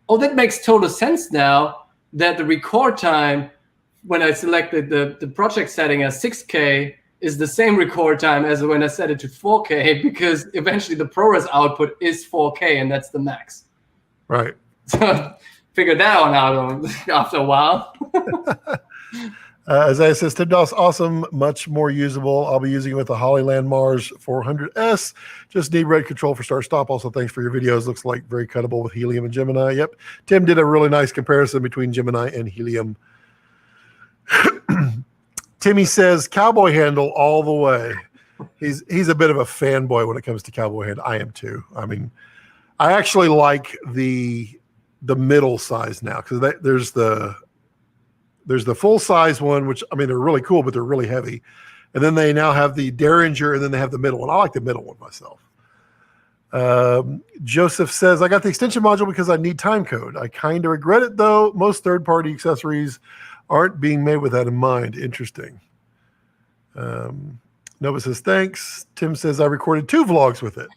oh, that makes total sense now that the record time when I selected the project setting as 6K is the same record time as when I set it to 4K, because eventually the ProRes output is 4K, and that's the max. Right. So figured that one out after a while. Isaiah says, Tim DOS, awesome, much more usable. I'll be using it with the Hollyland Mars 400S. Just need red control for start stop. Also, thanks for your videos. Looks like very cuttable with helium and Gemini. Yep. Tim did a really nice comparison between Gemini and helium. Timmy says, cowboy handle all the way. He's a bit of a fanboy when it comes to cowboy handle. I am too. I mean, I actually like the middle size now because there's the full size one, which I mean they're really cool, but they're really heavy. And then they now have the Derringer, and then they have the middle one. I like the middle one myself. Joseph says, I got the extension module because I need time code. I kind of regret it though. Most third-party accessories aren't being made with that in mind. Interesting. Nova says, thanks. Tim says, I recorded 2 vlogs with it.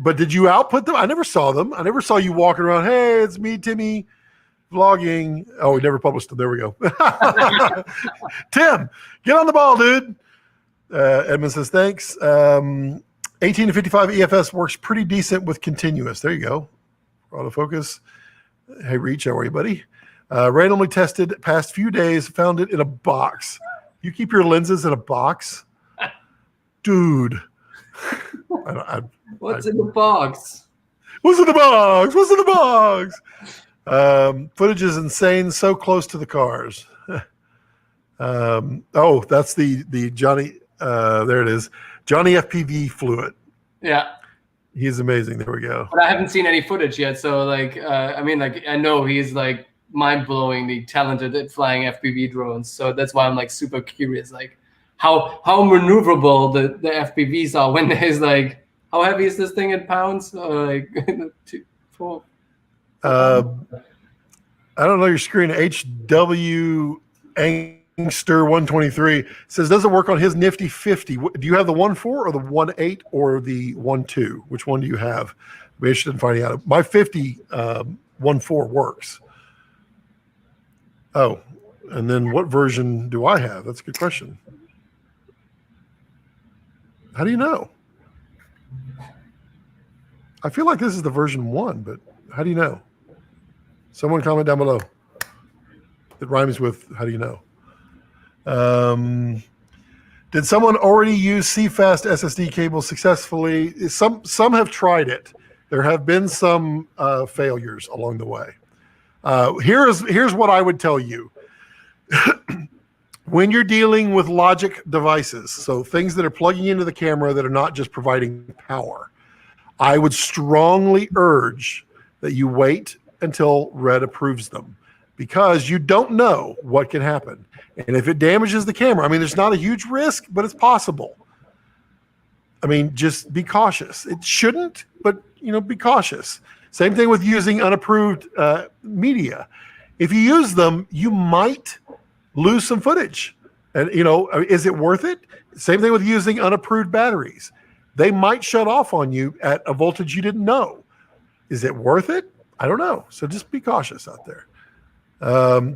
But did you output them? I never saw them. I never saw you walking around. Hey, it's me, Timmy, vlogging. Oh, we never published them. There we go. Tim, get on the ball, dude. Edmund says, thanks. 18 to 55 EFS works pretty decent with continuous. There you go. Autofocus. Hey, Reach, how are you, buddy? Randomly tested past few days, found it in a box. You keep your lenses in a box? Dude. What's in the box? What's in the box? What's in the box? Footage is insane, so close to the cars. Oh, that's the Johnny. There it is. Johnny FPV fluid. Yeah. He's amazing. There we go. But I haven't seen any footage yet. So like, I mean, like, I know he's like mind-blowingly talented at flying FPV drones. So that's why I'm like super curious, like how maneuverable the FPVs are when there's like, how heavy is this thing in pounds? Like 2, 4. I don't know your screen. HW Angster 123 says, does it work on his Nifty 50? Do you have the 1.4 or the 1.8 or the 1.2? Which one do you have? I'm interested in finding out. My 50 1.4 works. Oh, and then what version do I have? That's a good question. How do you know? I feel like this is the version 1, but how do you know? Someone comment down below. It rhymes with how do you know? Did someone already use CFast SSD cables successfully? Some have tried it. There have been some failures along the way. Here's what I would tell you. When you're dealing with logic devices, so things that are plugging into the camera that are not just providing power, I would strongly urge that you wait until Red approves them, because you don't know what can happen. And if it damages the camera, I mean, there's not a huge risk, but it's possible. I mean, just be cautious. It shouldn't, but be cautious. Same thing with using unapproved media. If you use them, you might lose some footage. And, is it worth it? Same thing with using unapproved batteries. They might shut off on you at a voltage you didn't know. Is it worth it? I don't know. So just be cautious out there.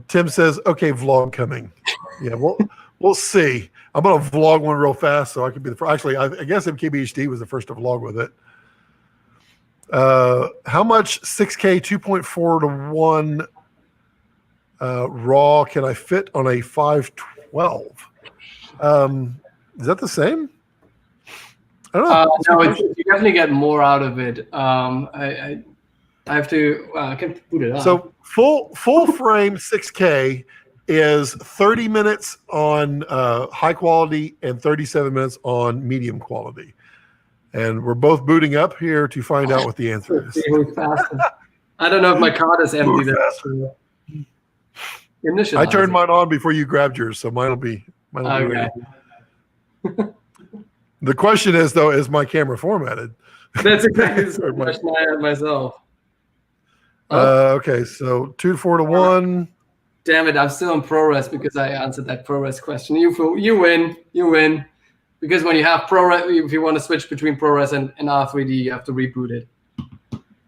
Tim says, okay, vlog coming. Yeah, we'll see. I'm going to vlog one real fast so I can be the first. Actually, I guess MKBHD was the first to vlog with it. How much 6K 2.4 to 1 RAW can I fit on a 512? Is that the same? I don't know. No, you definitely get more out of it. I have to. I can put it on. So full frame 6K is 30 minutes on high quality and 37 minutes on medium quality. And we're both booting up here to find out what the answer is. I don't know if my card is empty. I turned mine on before you grabbed yours, so mine will be okay. Ready. The question is, though, is my camera formatted? That's exactly the question I had myself. Okay, so 2 to 4 to 1. Damn it, I'm still in ProRes because I answered that ProRes question. You win. Because when you have ProRes, if you want to switch between ProRes and R3D, you have to reboot it.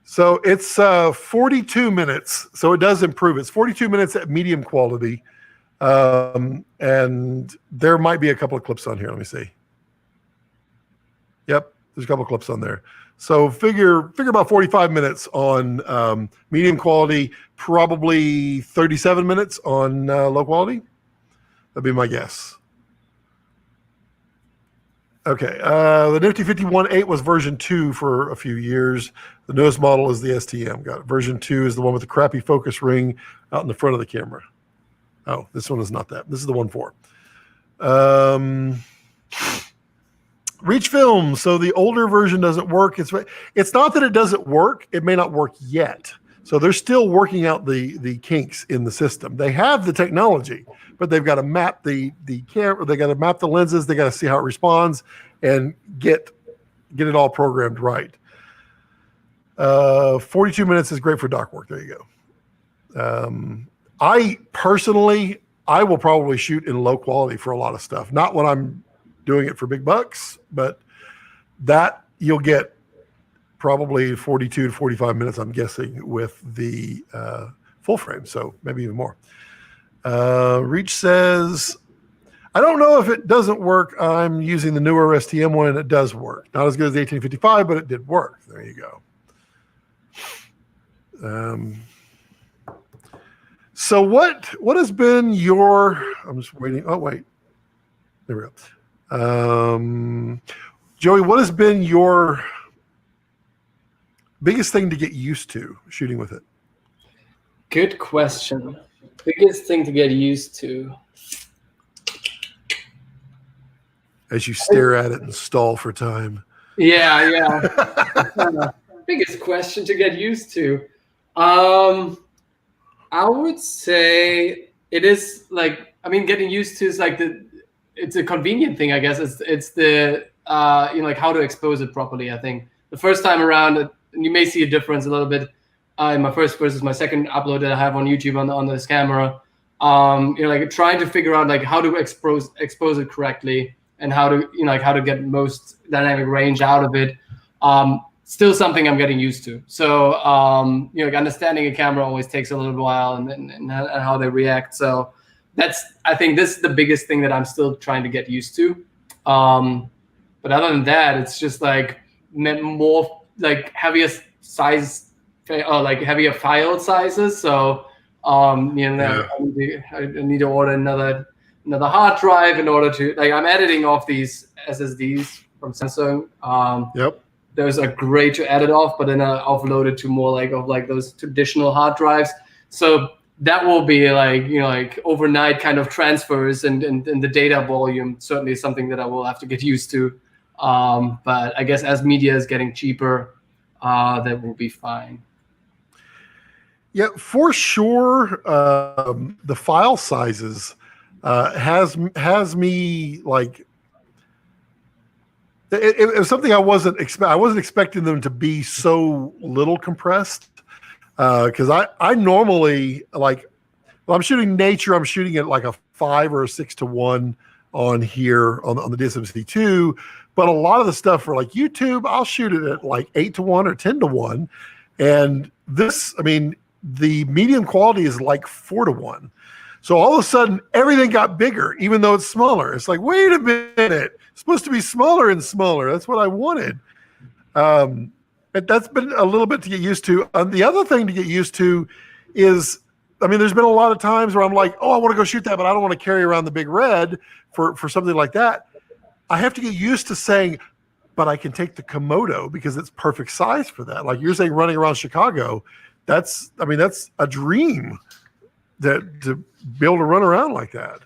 So it's 42 minutes. So it does improve. It's 42 minutes at medium quality. And there might be a couple of clips on here. Let me see. Yep, there's a couple of clips on there. So figure about 45 minutes on medium quality, probably 37 minutes on low quality. That'd be my guess. Okay. The Nifty 51.8 was version 2 for a few years. The newest model is the STM. Got it. Version 2 is the one with the crappy focus ring out in the front of the camera. Oh, this one is not that. This is the 1.4. Reach Film. So the older version doesn't work. It's not that it doesn't work. It may not work yet. So they're still working out the kinks in the system. They have the technology, but they've got to map the camera. They got to map the lenses. They got to see how it responds and get it all programmed right. 42 minutes is great for doc work. There you go. I personally, I will probably shoot in low quality for a lot of stuff. Not when I'm doing it for big bucks, but that you'll get probably 42 to 45 minutes, I'm guessing, with the full frame. So maybe even more. Reach says, I don't know if it doesn't work. I'm using the newer STM one and it does work. Not as good as the 1855, but it did work. There you go. So what has been your, I'm just waiting. Oh, wait. There we go. Joey, what has been your biggest thing to get used to shooting with it? Good question. Biggest thing to get used to. As you stare at it and stall for time. Yeah. Biggest question to get used to. I would say it is like, I mean, getting used to is like it's a convenient thing, I guess. It's the like how to expose it properly. I think the first time around, you may see a difference a little bit in my first versus my second upload that I have on YouTube on this camera. Like trying to figure out like how to expose it correctly and how to like how to get most dynamic range out of it. Still something I'm getting used to. So like understanding a camera always takes a little while, and how they react. So I think this is the biggest thing that I'm still trying to get used to. But other than that, it's just like more like heavier size, like heavier file sizes. So I need to order another hard drive in order to, like, I'm editing off these SSDs from Samsung. Yep. Those are great to edit off, but then I offload it to more like those traditional hard drives. So that will be like overnight kind of transfers, and the data volume certainly is something that I will have to get used to. But I guess as media is getting cheaper, that will be fine. Yeah, for sure. The file sizes has me like. It was something I wasn't expecting them to be so little compressed, because I normally, like, when I'm shooting nature, I'm shooting at like a 5 or a 6:1 on here on the DSMC2, but a lot of the stuff for like YouTube, I'll shoot it at like 8:1 or 10:1, and this, I mean, the medium quality is like 4:1. So all of a sudden, everything got bigger, even though it's smaller. It's like, wait a minute, it's supposed to be smaller and smaller. That's what I wanted. But that's been a little bit to get used to. The other thing to get used to is, I mean, there's been a lot of times where I'm like, oh, I want to go shoot that, but I don't want to carry around the big red for something like that. I have to get used to saying, but I can take the Komodo because it's perfect size for that. Like you're saying, running around Chicago, that's a dream. That to be able to run around like that.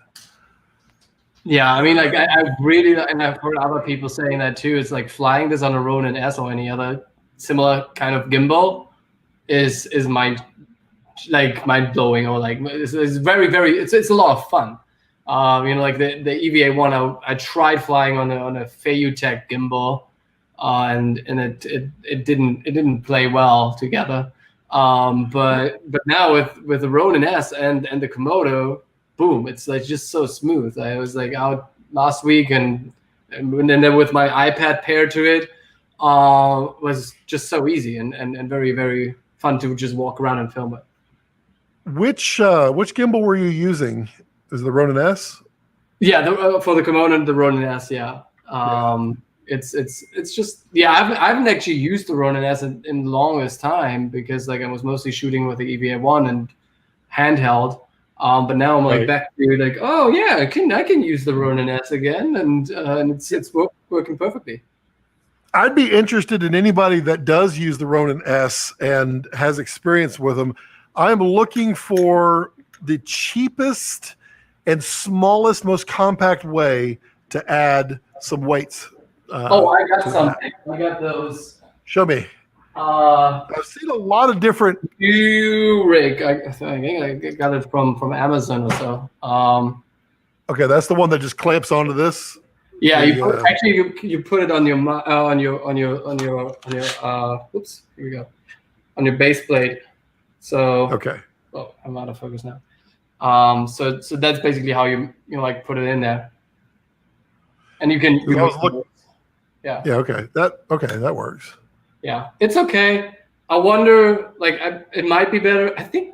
Yeah, I mean, like I really, and I've heard other people saying that too. It's like flying this on a Ronin S or any other similar kind of gimbal is mind blowing, or like it's very it's a lot of fun. Like the EVA one, I tried flying on a Feiyutech gimbal, and it didn't play well together. But now with the Ronin S and the Komodo, boom, it's like just so smooth. I was like out last week, and then with my iPad paired to it, was just so easy and very, very fun to just walk around and film it. Which gimbal were you using? Is it the Ronin S? Yeah, for the Komodo, the Ronin S. Yeah. It's just, yeah, I haven't actually used the Ronin S in the longest time, because like I was mostly shooting with the EVA1 and handheld. But now I'm like Right. back to like, oh yeah, I can use the Ronin S again, and it's working perfectly. I'd be interested in anybody that does use the Ronin S and has experience with them. I'm looking for the cheapest and smallest, most compact way to add some weights. Oh, I got To that. something. I got those. Show me. Uh, I've seen a lot of different. Rig. I think I got it from Amazon or so. Okay, that's the one that just clamps onto this. Yeah, The, you put it on your oops, here we go, on your base plate. So okay. oh, I'm out of focus now. So that's basically how you like put it in there, and you can yeah. Yeah. Okay. That works. Yeah, it's okay. I wonder, like, it might be better. I think,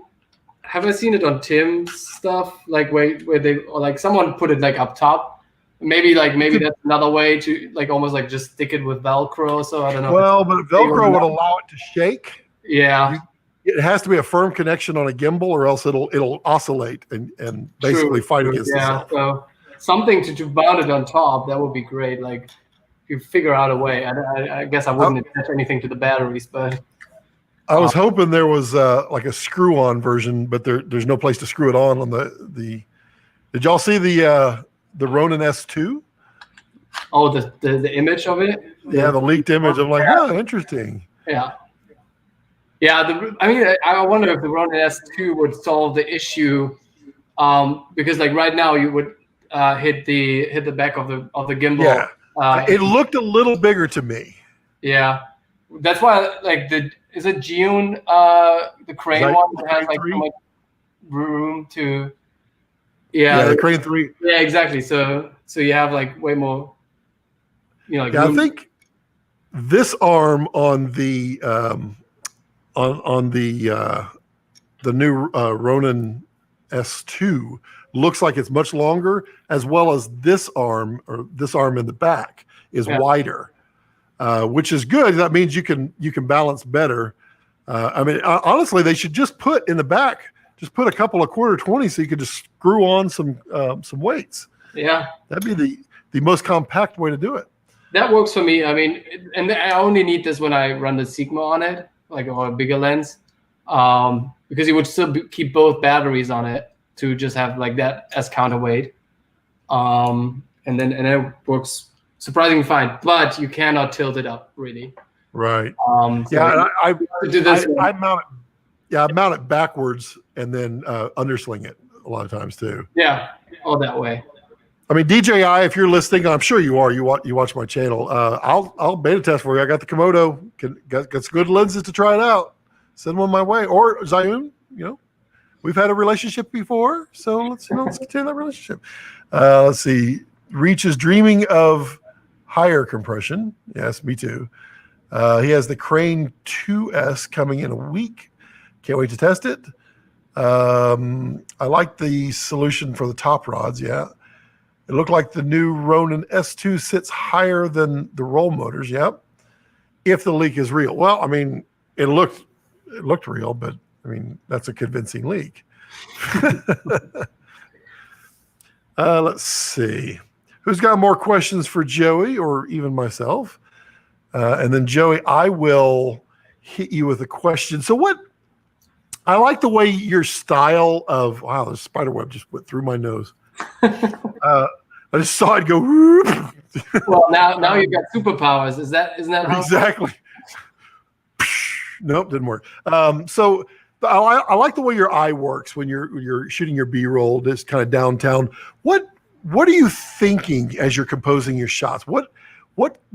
have I seen it on Tim's stuff? Like, where they, or like someone put it like up top. Maybe that's another way to like almost like just stick it with Velcro. So I don't know. Well, but Velcro would allow it to shake. Yeah. It has to be a firm connection on a gimbal, or else it'll oscillate and basically fight against itself. So something to mount it on top, that would be great. Like, you figure out a way. I guess I wouldn't attach anything to the batteries, but I was hoping there was like a screw-on version, but there's no place to screw it on the. Did y'all see the Ronin S2? Oh, the image of it. Yeah, the leaked image. I'm like, oh, interesting. Yeah. Yeah, I mean, I wonder if the Ronin S2 would solve the issue, because like right now you would hit the back of the gimbal. Yeah, it looked a little bigger to me. Yeah, that's why like is it June the crane one that has like so much room to. Yeah, the Crane 3. Yeah, exactly. So you have like way more. Like I think this arm on the on the new Ronin S2 looks like it's much longer, as well as this arm in the back is wider, which is good. That means you can balance better. I mean, honestly, they should just put in the back, just put a couple of 1/4-20 so you could just screw on some weights. Yeah, that'd be the most compact way to do it. That works for me. I mean, and I only need this when I run the Sigma on it, like, or a bigger lens, because you would still keep both batteries on it to just have like that as counterweight, and then it works surprisingly fine. But you cannot tilt it up really. Right. So I do this. I mount it. Yeah, I mount it backwards and then undersling it a lot of times too. Yeah, all that way. I mean, DJI, if you're listening, I'm sure you are. You watch my channel. I'll beta test for you. I got the Komodo. Got some good lenses to try it out. Send one my way. Or Zayun, we've had a relationship before, so let's continue that relationship. Let's see. Reach is dreaming of higher compression. Yes, me too. He has the Crane 2S coming in a week. Can't wait to test it. I like the solution for the top rods. Yeah. It looked like the new Ronin S2 sits higher than the roll motors. Yep. If the leak is real. Well, I mean, it looked real, but I mean, that's a convincing leak. Let's see. Who's got more questions for Joey or even myself? And then Joey, I will hit you with a question. So I like the way your style of, wow, the spider web just went through my nose. I just saw it go. Well, now you've got superpowers. Isn't that how exactly? Nope, didn't work. So I like the way your eye works when you're shooting your B-roll, just kind of downtown. What are you thinking as you're composing your shots? What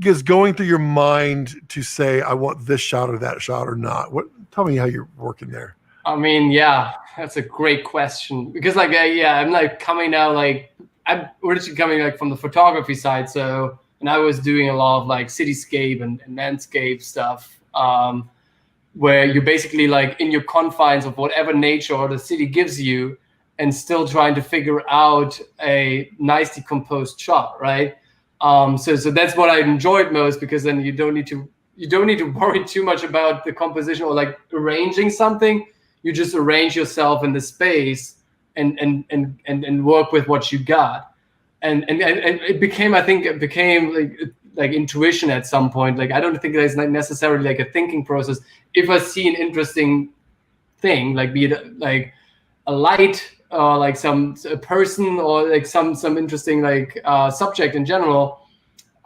is going through your mind to say, I want this shot or that shot or not? Tell me how you're working there. I mean, yeah, that's a great question, because like, I'm like coming now, like I'm originally coming like from the photography side. So, and I was doing a lot of like cityscape and landscape stuff, where you're basically like in your confines of whatever nature or the city gives you, and still trying to figure out a nicely composed shot, right? So that's what I enjoyed most, because then you don't need to worry too much about the composition or like arranging something. You just arrange yourself in the space, and work with what you got. And it became, I think it became like intuition at some point. Like I don't think there's not necessarily like a thinking process. If I see an interesting thing, like be it like a light or like a person or like some interesting like subject in general,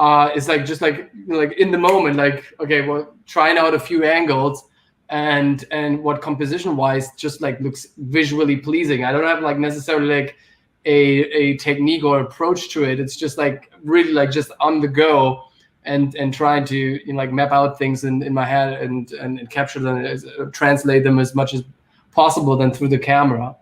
it's like just like like in the moment, like okay, well, trying out a few angles and what composition wise just like looks visually pleasing. I don't have like necessarily like a technique or approach to it. It's just like really like just on the go and trying to like map out things in my head and capture them, translate them as much as possible then through the camera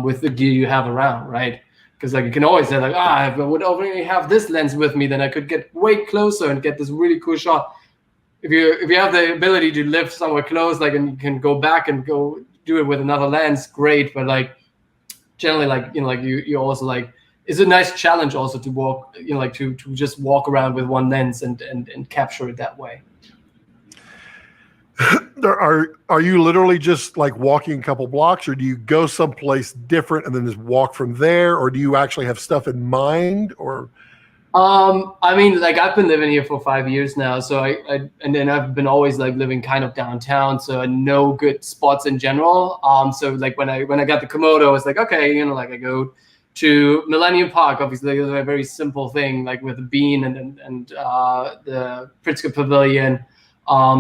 with the gear you have around, right? Because like you can always say like, if I would only have this lens with me, then I could get way closer and get this really cool shot. If you have the ability to live somewhere close, like, and you can go back and go do it with another lens, great. But like generally, like like you also like, it's a nice challenge also to walk, like to just walk around with one lens and capture it that way. Are you literally just like walking a couple blocks, or do you go someplace different and then just walk from there, or do you actually have stuff in mind? Or I mean, like I've been living here for 5 years now, so and then I've been always like living kind of downtown, so I know good spots in general. So like when I got the Komodo, I was like, okay, like I go to Millennium Park, obviously, it's a very simple thing, like with the Bean and the Pritzker Pavilion.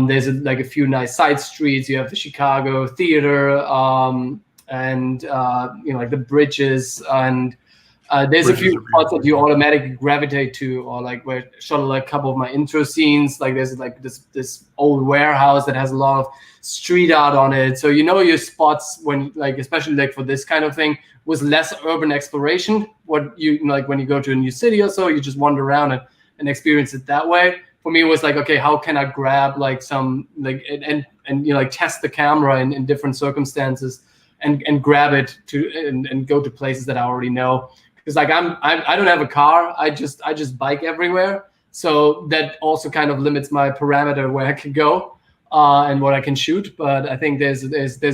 There's like a few nice side streets. You have the Chicago Theater, and like the bridges, and there's a few spots that you automatically gravitate to, or like where I shot like a couple of my intro scenes. Like there's like this old warehouse that has a lot of street art on it. So your spots when like, especially like for this kind of thing, was less urban exploration. What you like when you go to a new city or so, you just wander around and experience it that way. For me, it was like, okay, how can I grab like some like and like test the camera in different circumstances and grab it to and go to places that I already know. Because like I don't have a car. I just bike everywhere. So that also kind of limits my parameter where I can go and what I can shoot. But I think there's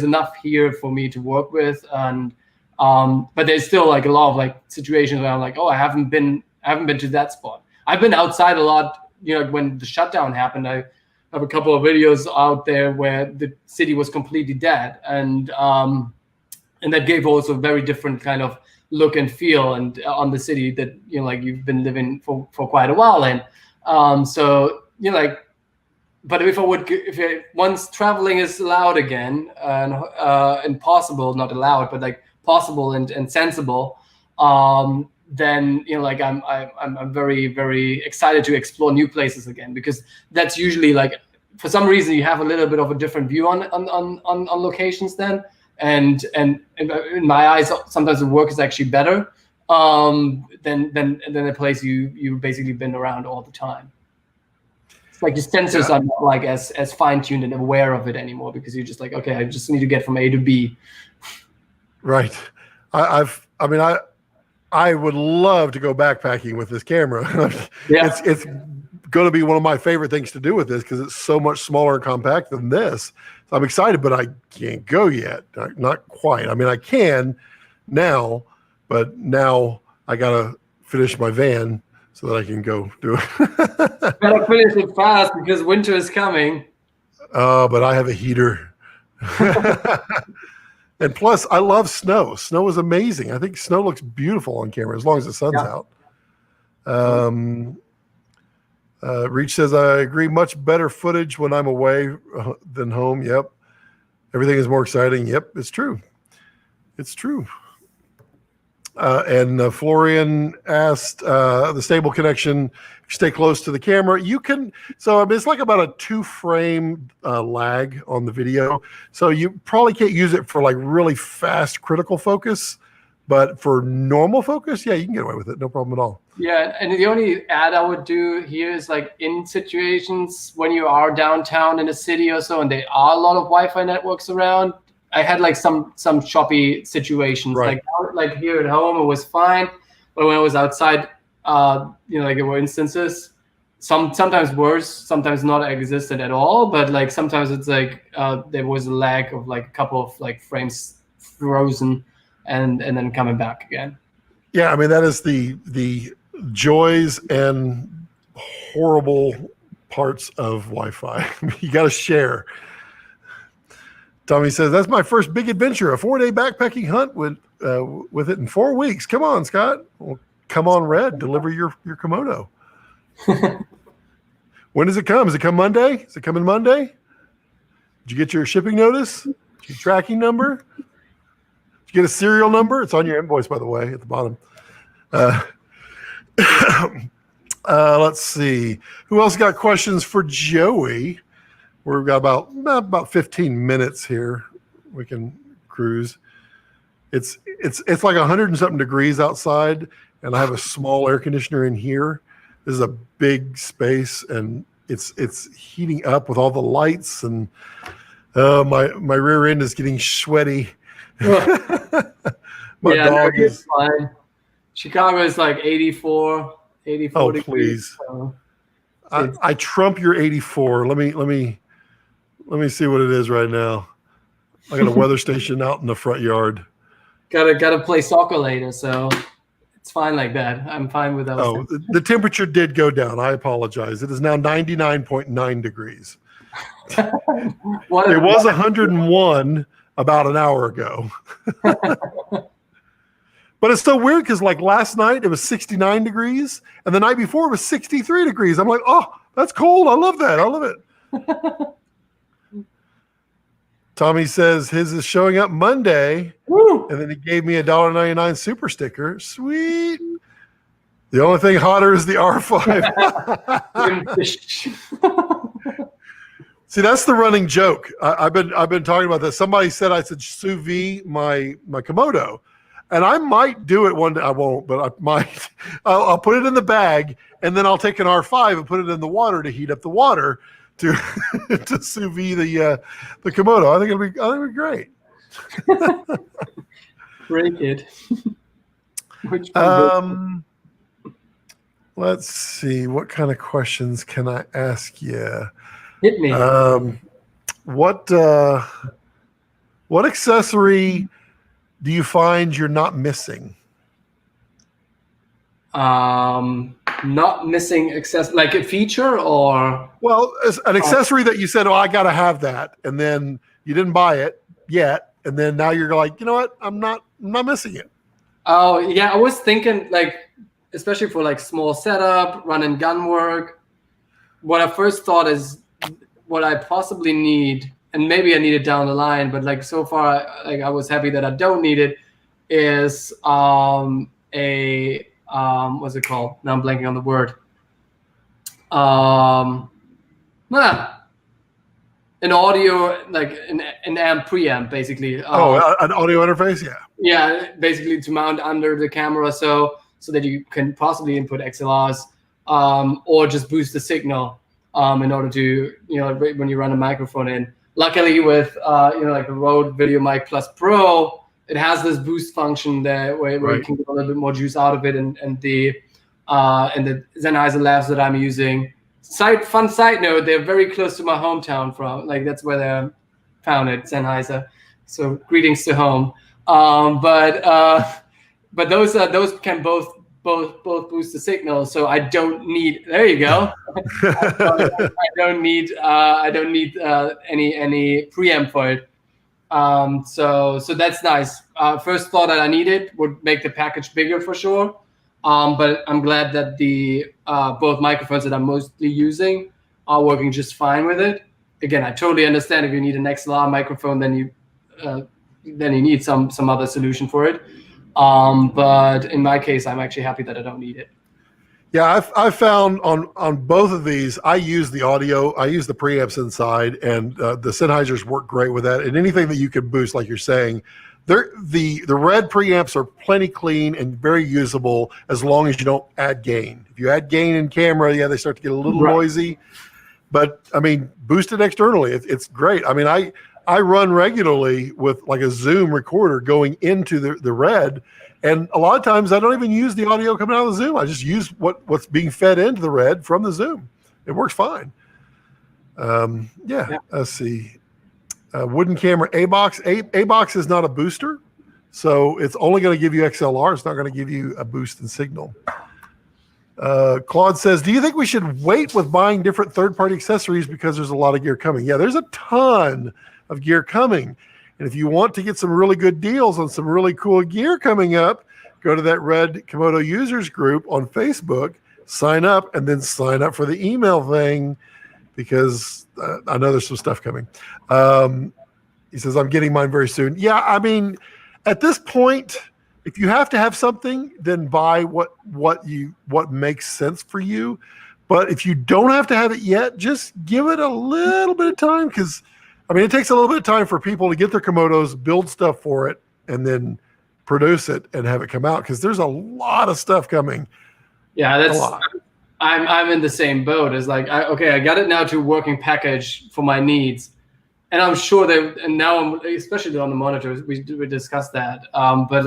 enough here for me to work with. And but there's still like a lot of like situations where I'm like, oh, I haven't been to that spot. I've been outside a lot. When the shutdown happened, I have a couple of videos out there where the city was completely dead, and that gave also a very different kind of look and feel and on the city that like you've been living for quite a while in. So like, but if once traveling is allowed again and possible, not allowed, but like possible and sensible, then like I'm very, very excited to explore new places again, because that's usually like, for some reason you have a little bit of a different view on locations then, and in my eyes sometimes the work is actually better than a place you've basically been around all the time. It's like your senses are not like as fine-tuned and aware of it anymore, because you're just like, okay, I just need to get from A to B. Right. I would love to go backpacking with this camera. Yeah. It's going to be one of my favorite things to do with this, because it's so much smaller and compact than this. So I'm excited, but I can't go yet. Not quite. I mean, I can now, but now I got to finish my van so that I can go do it. Better finish it fast, because winter is coming. But I have a heater. And plus, I love snow. Snow is amazing. I think snow looks beautiful on camera as long as the sun's out. Reach says, I agree, much better footage when I'm away than home. Yep. Everything is more exciting. Yep, it's true. It's true. And Florian asked, the stable connection, stay close to the camera. You can, so I mean, it's like about a 2-frame lag on the video. So you probably can't use it for like really fast critical focus, but for normal focus, yeah, you can get away with it. No problem at all. Yeah, and the only add I would do here is like in situations when you are downtown in a city or so, and there are a lot of Wi-Fi networks around. I had like some choppy situations, right. like here at home it was fine, but when I was outside, like there were instances, sometimes worse, sometimes not existed at all, but like sometimes it's like there was a lag of like a couple of like frames frozen, and then coming back again. Yeah, I mean that is the joys and horrible parts of Wi-Fi. You got to share. Tommy says that's my first big adventure, a 4-day backpacking hunt with it in 4 weeks. Come on, Scott. Well, come on, Red. Deliver your Komodo. When does it come? Does it come Monday? Is it coming Monday? Did you get your shipping notice? Your tracking number? Did you get a serial number? It's on your invoice, by the way, at the bottom. Let's see. Who else got questions for Joey? We've got about 15 minutes here. We can cruise. It's like 100 and something degrees outside, and I have a small air conditioner in here. This is a big space, and it's heating up with all the lights, and my rear end is getting sweaty. My dog is fine. Chicago is like 84 degrees. Please. So I trump your 84. Let me see what it is right now. I got a weather station out in the front yard. Gotta play soccer later, so it's fine like that. I'm fine with that. Oh, the temperature did go down. I apologize. It is now 99.9 degrees. It was 101 about an hour ago. But it's so weird because like last night it was 69 degrees and the night before it was 63 degrees. I'm like, oh, that's cold. I love that. I love it. Tommy says his is showing up Monday. Woo! And then he gave me a $1.99 super sticker. Sweet. The only thing hotter is the R5. See, that's the running joke. I've been talking about this. Somebody said I should sous vide my Komodo. And I might do it one day. I won't, but I might. I'll put it in the bag, and then I'll take an R5 and put it in the water to heat up the water to sous vide the Komodo. I think it'll be great. Break it. Let's see. What kind of questions can I ask you? Hit me. What accessory do you find you're not missing? Not missing like a feature or? Well, an accessory that you said, oh, I got to have that. And then you didn't buy it yet. And then now you're like, you know what? I'm not missing it. Oh yeah. I was thinking like, especially for like small setup, run and gun work. What I first thought is what I possibly need, and maybe I need it down the line, but like so far, like I was happy that I don't need it, is what's it called? Now I'm blanking on the word. An audio, like an amp preamp, basically. An audio interface, yeah. Yeah, basically to mount under the camera, so that you can possibly input XLRs, or just boost the signal, in order to, when you run a microphone in. Luckily, with like the Rode Video Mic Plus Pro, it has this boost function there where you can get a little bit more juice out of it, and the Sennheiser labs that I'm using. Fun side note: they're very close to my hometown. That's where they found it, Sennheiser. So greetings to home. But those can both boost the signal, so I don't need. There you go. I don't need any preamp for it. So that's nice. First thought that I needed would make the package bigger for sure. But I'm glad that the both microphones that I'm mostly using are working just fine with it. Again, I totally understand if you need an XLR microphone, then you need some other solution for it. But in my case, I'm actually happy that I don't need it. Yeah, I've found on both of these, I use the audio, I use the preamps inside, and the Sennheisers work great with that. And anything that you can boost, like you're saying, the Red preamps are plenty clean and very usable as long as you don't add gain. If you add gain in camera, yeah, they start to get a little noisy. But I mean, boosted externally, it's great. I mean, I run regularly with like a Zoom recorder going into the Red, and a lot of times I don't even use the audio coming out of the Zoom. I just use what's being fed into the Red from the Zoom. It works fine. Let's see. Wooden camera A-Box. A-Box is not a booster, So it's only going to give you XLR. It's not going to give you a boost in signal. Claude says, do you think we should wait with buying different third-party accessories because there's a lot of gear coming? Yeah, there's a ton of gear coming. And if you want to get some really good deals on some really cool gear coming up, go to that Red Komodo users group on Facebook, sign up, and then sign up for the email thing because I know there's some stuff coming. He says, I'm getting mine very soon. Yeah, I mean, at this point, if you have to have something, then buy what makes sense for you. But if you don't have to have it yet, just give it a little bit of time because, I mean, it takes a little bit of time for people to get their Komodos, build stuff for it, and then produce it and have it come out because there's a lot of stuff coming. Yeah, I'm in the same boat. It's like, I got it now to working package for my needs. And I'm sure that, and now I'm especially on the monitors, we discussed that. But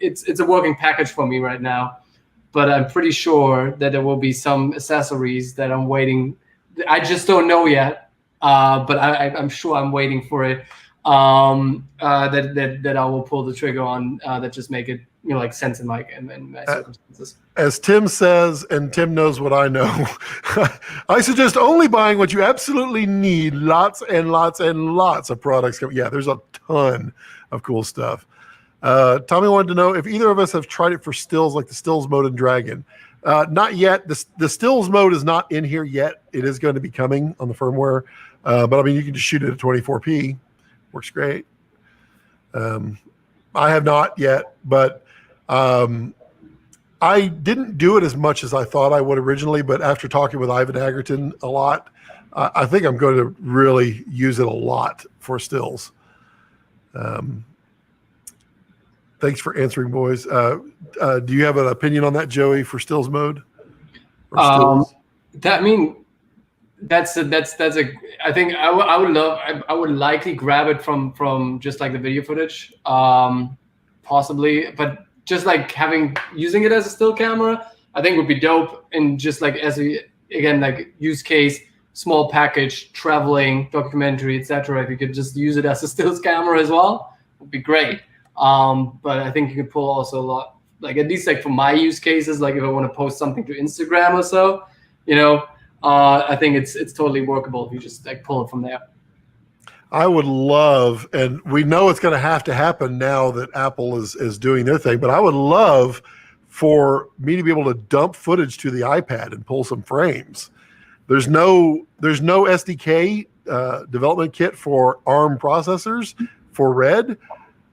it's a working package for me right now. But I'm pretty sure that there will be some accessories that I'm waiting. I just don't know yet. But I'm sure I'm waiting for it. That I will pull the trigger on. That just make it like sense in my circumstances. As Tim says, and Tim knows what I know, I suggest only buying what you absolutely need. Lots and lots and lots of products. Yeah, there's a ton of cool stuff. Tommy wanted to know if either of us have tried it for stills, like the stills mode in Dragon. Not yet. The stills mode is not in here yet. It is going to be coming on the firmware. But I mean, you can just shoot it at 24p. Works great. I have not yet, but I didn't do it as much as I thought I would originally, but after talking with Ivan Hagerton a lot, I think I'm going to really use it a lot for stills. Thanks for answering, boys. Do you have an opinion on that, Joey, for stills mode? That's a. I think I would likely grab it from just like the video footage, possibly, but just like using it as a still camera, I think would be dope. And just like like use case, small package, traveling, documentary, etc. If you could just use it as a stills camera as well, would be great. But I think you could pull also a lot, like at least like for my use cases, like if I want to post something to Instagram or so, I think it's totally workable if you just like pull it from there. I would love, and we know it's going to happen now that Apple is doing their thing, but I would love for me to be able to dump footage to the iPad and pull some frames. There's no SDK development kit for ARM processors for Red,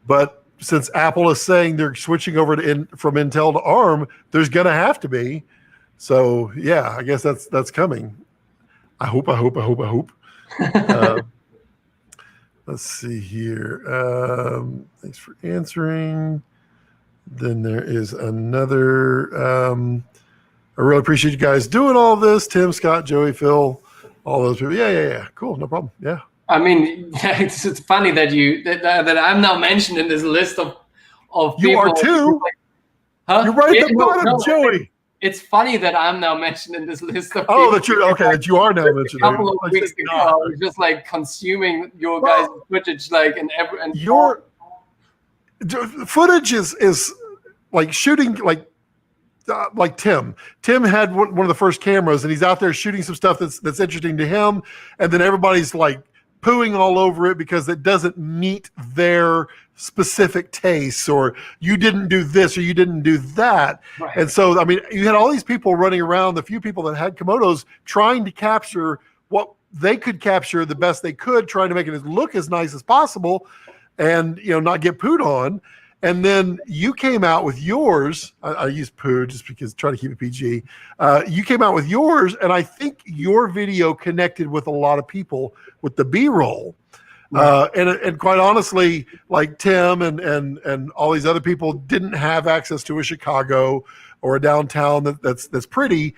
but since Apple is saying they're switching over from Intel to ARM, there's going to have to be. So yeah, I guess that's coming. I hope. Let's see here. Thanks for answering. Then there is another. I really appreciate you guys doing all this. Tim, Scott, Joey, Phil, all those people. Yeah. Cool, no problem. Yeah. I mean, it's funny that that I'm now mentioned in this list of people. You are too. Huh? You're right at the bottom, Joey. It's funny that I'm now mentioned in this list of people. That you are now mentioned. A couple of weeks ago, I was just like consuming your guys' footage, like and your footage is like shooting like Tim. Tim had one of the first cameras, and he's out there shooting some stuff that's interesting to him, and then everybody's like pooing all over it because it doesn't meet their specific tastes, or you didn't do this or you didn't do that. Right. And so, I mean, you had all these people running around, the few people that had Komodos, trying to capture what they could capture the best they could, trying to make it look as nice as possible and, not get pooed on. And then you came out with yours. I use poo just because trying to keep it PG. You came out with yours, and I think your video connected with a lot of people with the B-roll. Right. And quite honestly, like Tim and all these other people didn't have access to a Chicago or a downtown that's pretty,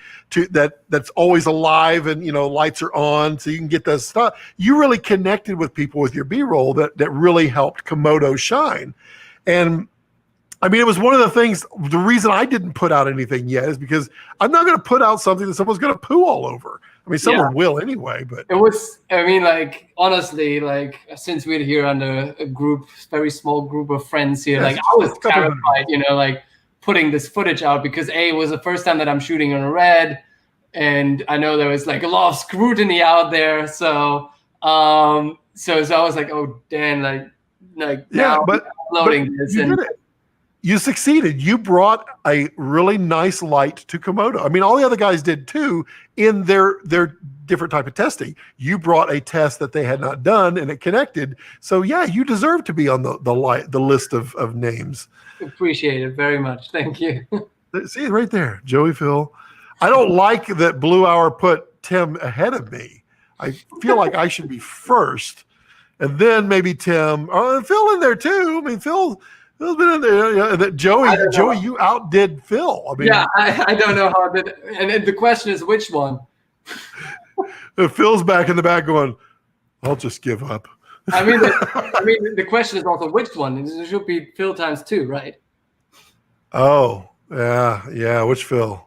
that's always alive and lights are on, so you can get that stuff. You really connected with people with your B-roll that really helped Komodo shine. And I mean, it was one of the things, the reason I didn't put out anything yet is because I'm not going to put out something that someone's going to poo all over. I mean, someone will anyway, but it was, I mean, like, honestly, like, since we're here under a group, very small group of friends here, like, I was terrified, you know, like, putting this footage out because it was the first time that I'm shooting on a red, and I know there was like a lot of scrutiny out there, so I was like, oh damn, like yeah, now but uploading this, you and did it. You succeeded. You brought a really nice light to Komodo. I mean, all the other guys did too in their different type of testing. You brought a test that they had not done, and it connected. So yeah, you deserve to be on the list of names. Appreciate it very much. Thank you. See right there, Joey Phil. I don't like that Blue Hour put Tim ahead of me. I feel like I should be first, and then maybe Tim. And Phil in there too. I mean, Phil's been in there. Yeah, that Joey, you outdid Phil. I mean, yeah, I don't know how I did. And the question is, which one? Phil's back in the back going, I'll just give up. I mean, the question is also which one. It should be Phil times 2, right? Oh, yeah. Which Phil?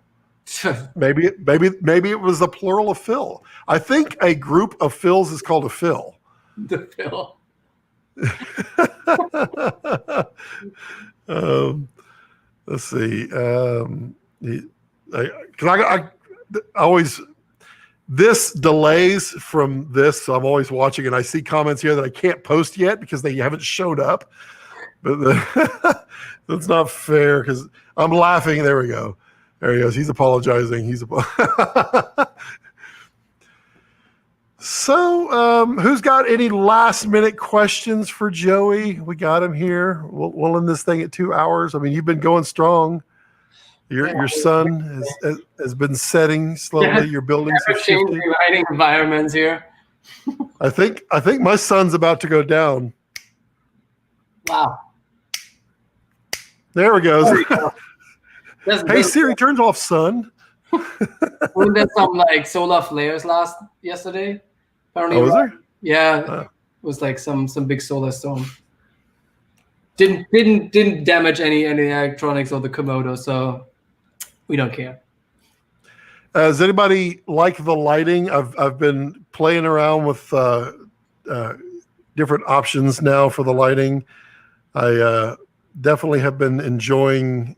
Maybe it was the plural of Phil. I think a group of Phils is called a Phil. The Phil. Let's see. I always, this delays from this, so I'm always watching, and I see comments here that I can't post yet because they haven't showed up. But that's not fair because I'm laughing. There we go. There he goes. He's apologizing. So, who's got any last minute questions for Joey? We got him here. We'll end this thing at 2 hours. I mean, you've been going strong. Your sun has been setting slowly. Yeah, your buildings have shifted. Lighting environments here. I think my sun's about to go down. Wow. There we go. There we go. Hey Siri, turns off sun. Wasn't there some like solar flares yesterday? Apparently, was there? Yeah, it was like some big solar storm. Didn't damage any electronics or the Komodo, so we don't care. Does anybody like the lighting? I've been playing around with different options now for the lighting. I definitely have been enjoying.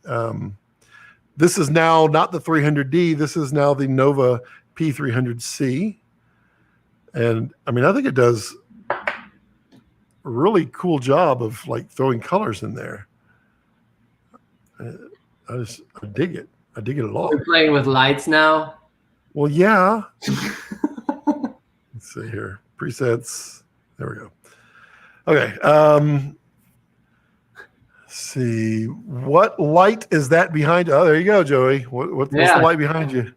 This is now not the 300D. This is now the Nova P300C. And I mean, I think it does a really cool job of like throwing colors in there. I dig it. I dig it a lot. We're playing with lights now. Well, yeah. Let's see here. Presets. There we go. Okay. See, what light is that behind? Oh, there you go, Joey. What's the light behind you?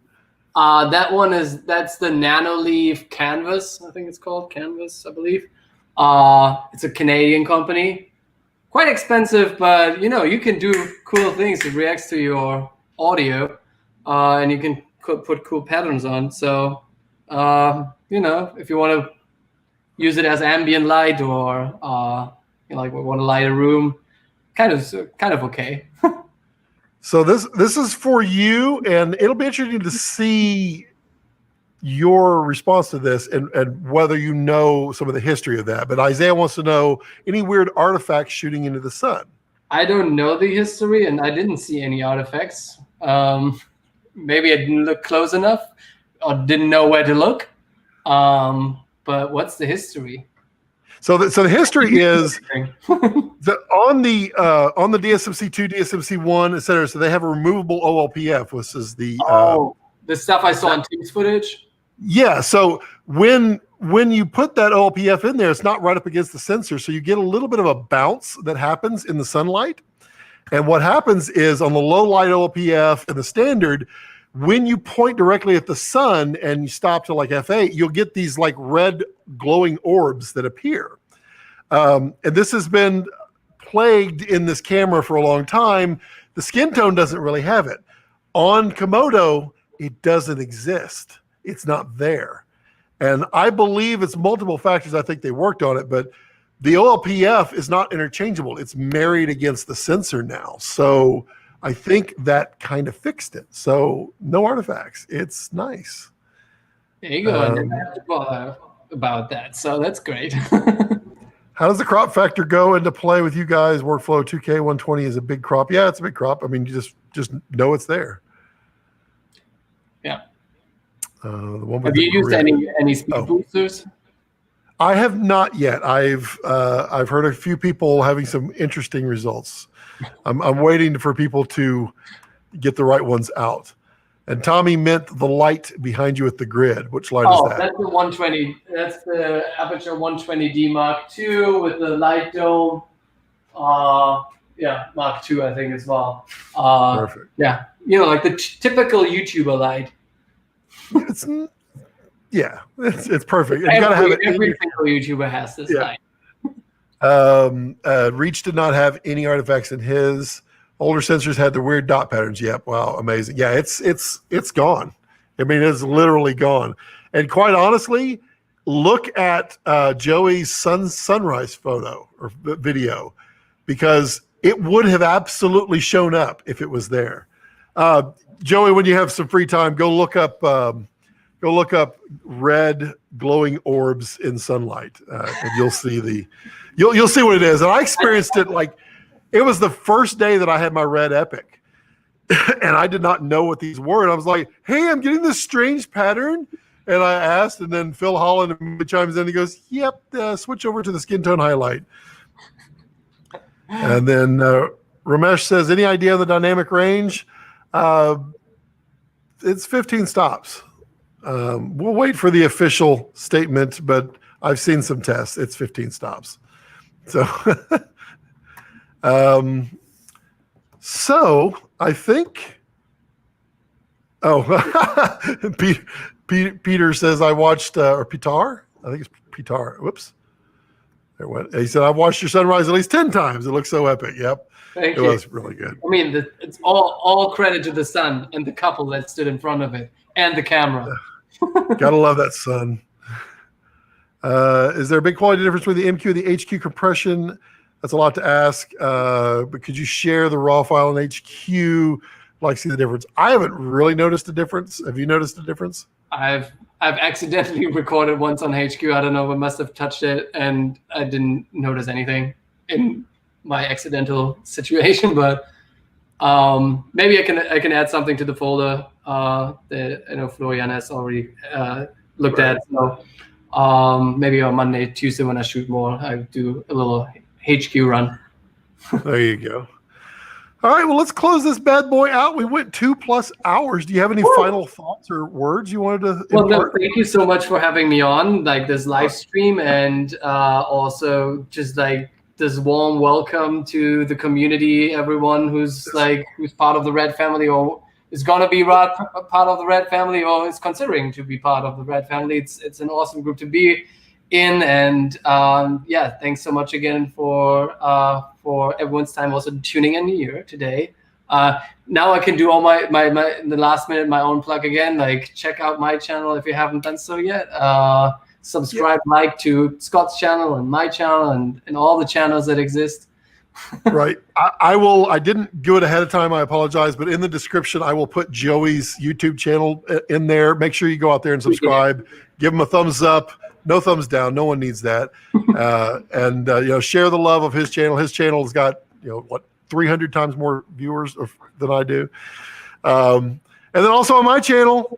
That's the Nanoleaf Canvas. I think it's called Canvas, I believe. It's a Canadian company. Quite expensive, but you can do cool things. It reacts to your audio, and you can put cool patterns on. So, if you want to use it as ambient light or like we want to light a room, kind of okay. So this is for you, and it'll be interesting to see your response to this and whether you know some of the history of that. But Isaiah wants to know any weird artifacts shooting into the sun. I don't know the history, and I didn't see any artifacts. Maybe I didn't look close enough or didn't know where to look. But what's the history? So the history is that on the DSMC2, DSMC1, et cetera, so they have a removable OLPF, which is the stuff I saw in Teams footage. Yeah. So when you put that OLPF in there, it's not right up against the sensor, so you get a little bit of a bounce that happens in the sunlight. And what happens is on the low light OLPF and the standard, when you point directly at the sun and you stop to like f8, you'll get these like red glowing orbs that appear. And this has been plagued in this camera for a long time. The skin tone doesn't really have it. On Komodo, it doesn't exist. It's not there. And I believe it's multiple factors. I think they worked on it, but the OLPF is not interchangeable. It's married against the sensor now. So I think that kind of fixed it. So no artifacts. It's nice. There you go. And then I have to bother about that. So that's great. How does the crop factor go into play with you guys? Workflow 2K 120 is a big crop. Yeah, it's a big crop. I mean, you just know it's there. Yeah. The one with Have the you used grid. any speed boosters? I have not yet. I've heard a few people having some interesting results. I'm waiting for people to get the right ones out. And Tommy meant the light behind you at the grid. Which light is that? That's the 120. That's the Aperture 120D Mark II with the light dome. Yeah, Mark II, I think as well. Perfect. Yeah, like the typical YouTuber light. It's perfect. And you got to have it. Every single YouTuber has this light. Reach did not have any artifacts in his. Older sensors had the weird dot patterns. Yep. Wow. Amazing. Yeah. It's gone. I mean, it's literally gone. And quite honestly, look at Joey's sunrise photo or video, because it would have absolutely shown up if it was there. Joey, when you have some free time, go look up red glowing orbs in sunlight, and you'll see you'll see what it is. And I experienced it like it was the first day that I had my red epic, and I did not know what these were. And I was like, "Hey, I'm getting this strange pattern." And I asked, and then Phil Holland chimes in. He goes, "Yep, switch over to the skin tone highlight." And then Ramesh says, "Any idea of the dynamic range?" It's 15 stops. We'll wait for the official statement, but I've seen some tests. It's 15 stops. So, so I think. Oh, Peter says I watched, or Pitar. I think it's Pitar. Whoops. There went. He said I've watched your sunrise at least 10 times. It looks so epic. Yep. Thank you. It was really good. I mean, it's all credit to the sun and the couple that stood in front of it and the camera. Gotta love that sun. Is there a big quality difference between the MQ and the HQ compression? That's a lot to ask. But could you share the raw file in HQ? Like, see the difference. I haven't really noticed a difference. Have you noticed a difference? I've accidentally recorded once on HQ. I don't know. I must have touched it, and I didn't notice anything in my accidental situation. But maybe I can add something to the folder that I know Florian has already looked at. So maybe on Monday, Tuesday, when I shoot more, I do a little HQ run. There you go. All right, well, let's close this bad boy out. We went 2+ hours. Do you have any final thoughts or words you wanted to impart? Well, no, thank you so much for having me on, like this live stream, and also just like this warm welcome to the community, everyone who's part of the Red family or is going to be part of the Red family or is considering to be part of the Red family. It's an awesome group to be in, and yeah, thanks so much again for everyone's time also tuning in here today. Now I can do all my in the last minute my own plug again. Like, check out my channel if you haven't done so yet. Subscribe, like to Scott's channel and my channel and all the channels that exist. Right. I didn't do it ahead of time. I apologize, but in the description, I will put Joey's YouTube channel in there. Make sure you go out there and subscribe. Give him a thumbs up. No thumbs down. No one needs that. And share the love of his channel. His channel has got 300 times more viewers than I do. And then also on my channel,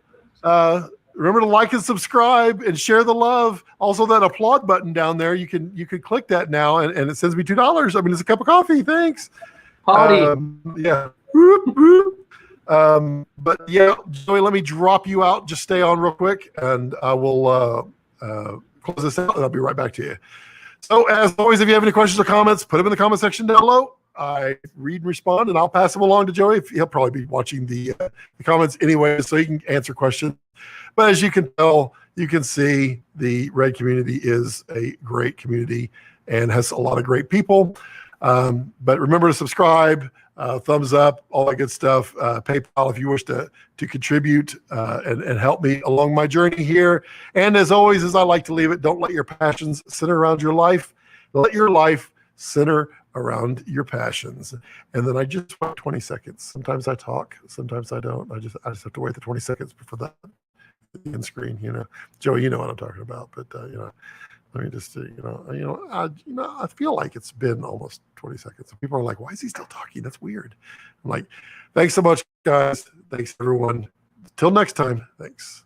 remember to like and subscribe and share the love. Also, that applaud button down there, you can click that now, and it sends me $2. I mean, it's a cup of coffee. Thanks. Party. Yeah. Whoop, whoop. But yeah, Joey, let me drop you out. Just stay on real quick, and I will close this out, and I'll be right back to you. So, as always, if you have any questions or comments, put them in the comment section down below. I read and respond, and I'll pass them along to Joey. He'll probably be watching the comments anyway, so he can answer questions. But as you can tell, you can see the Red community is a great community and has a lot of great people. But remember to subscribe, thumbs up, all that good stuff. PayPal if you wish to contribute and help me along my journey here. And as always, as I like to leave it, don't let your passions center around your life. Let your life center around your passions. And then I just wait 20 seconds. Sometimes I talk, sometimes I don't. I just have to wait the 20 seconds for that. the end screen. Joey, you know what I'm talking about. But let me just I feel like it's been almost 20 seconds. People are like, "Why is he still talking? That's weird." I'm like, "Thanks so much, guys. Thanks everyone. Till next time. Thanks."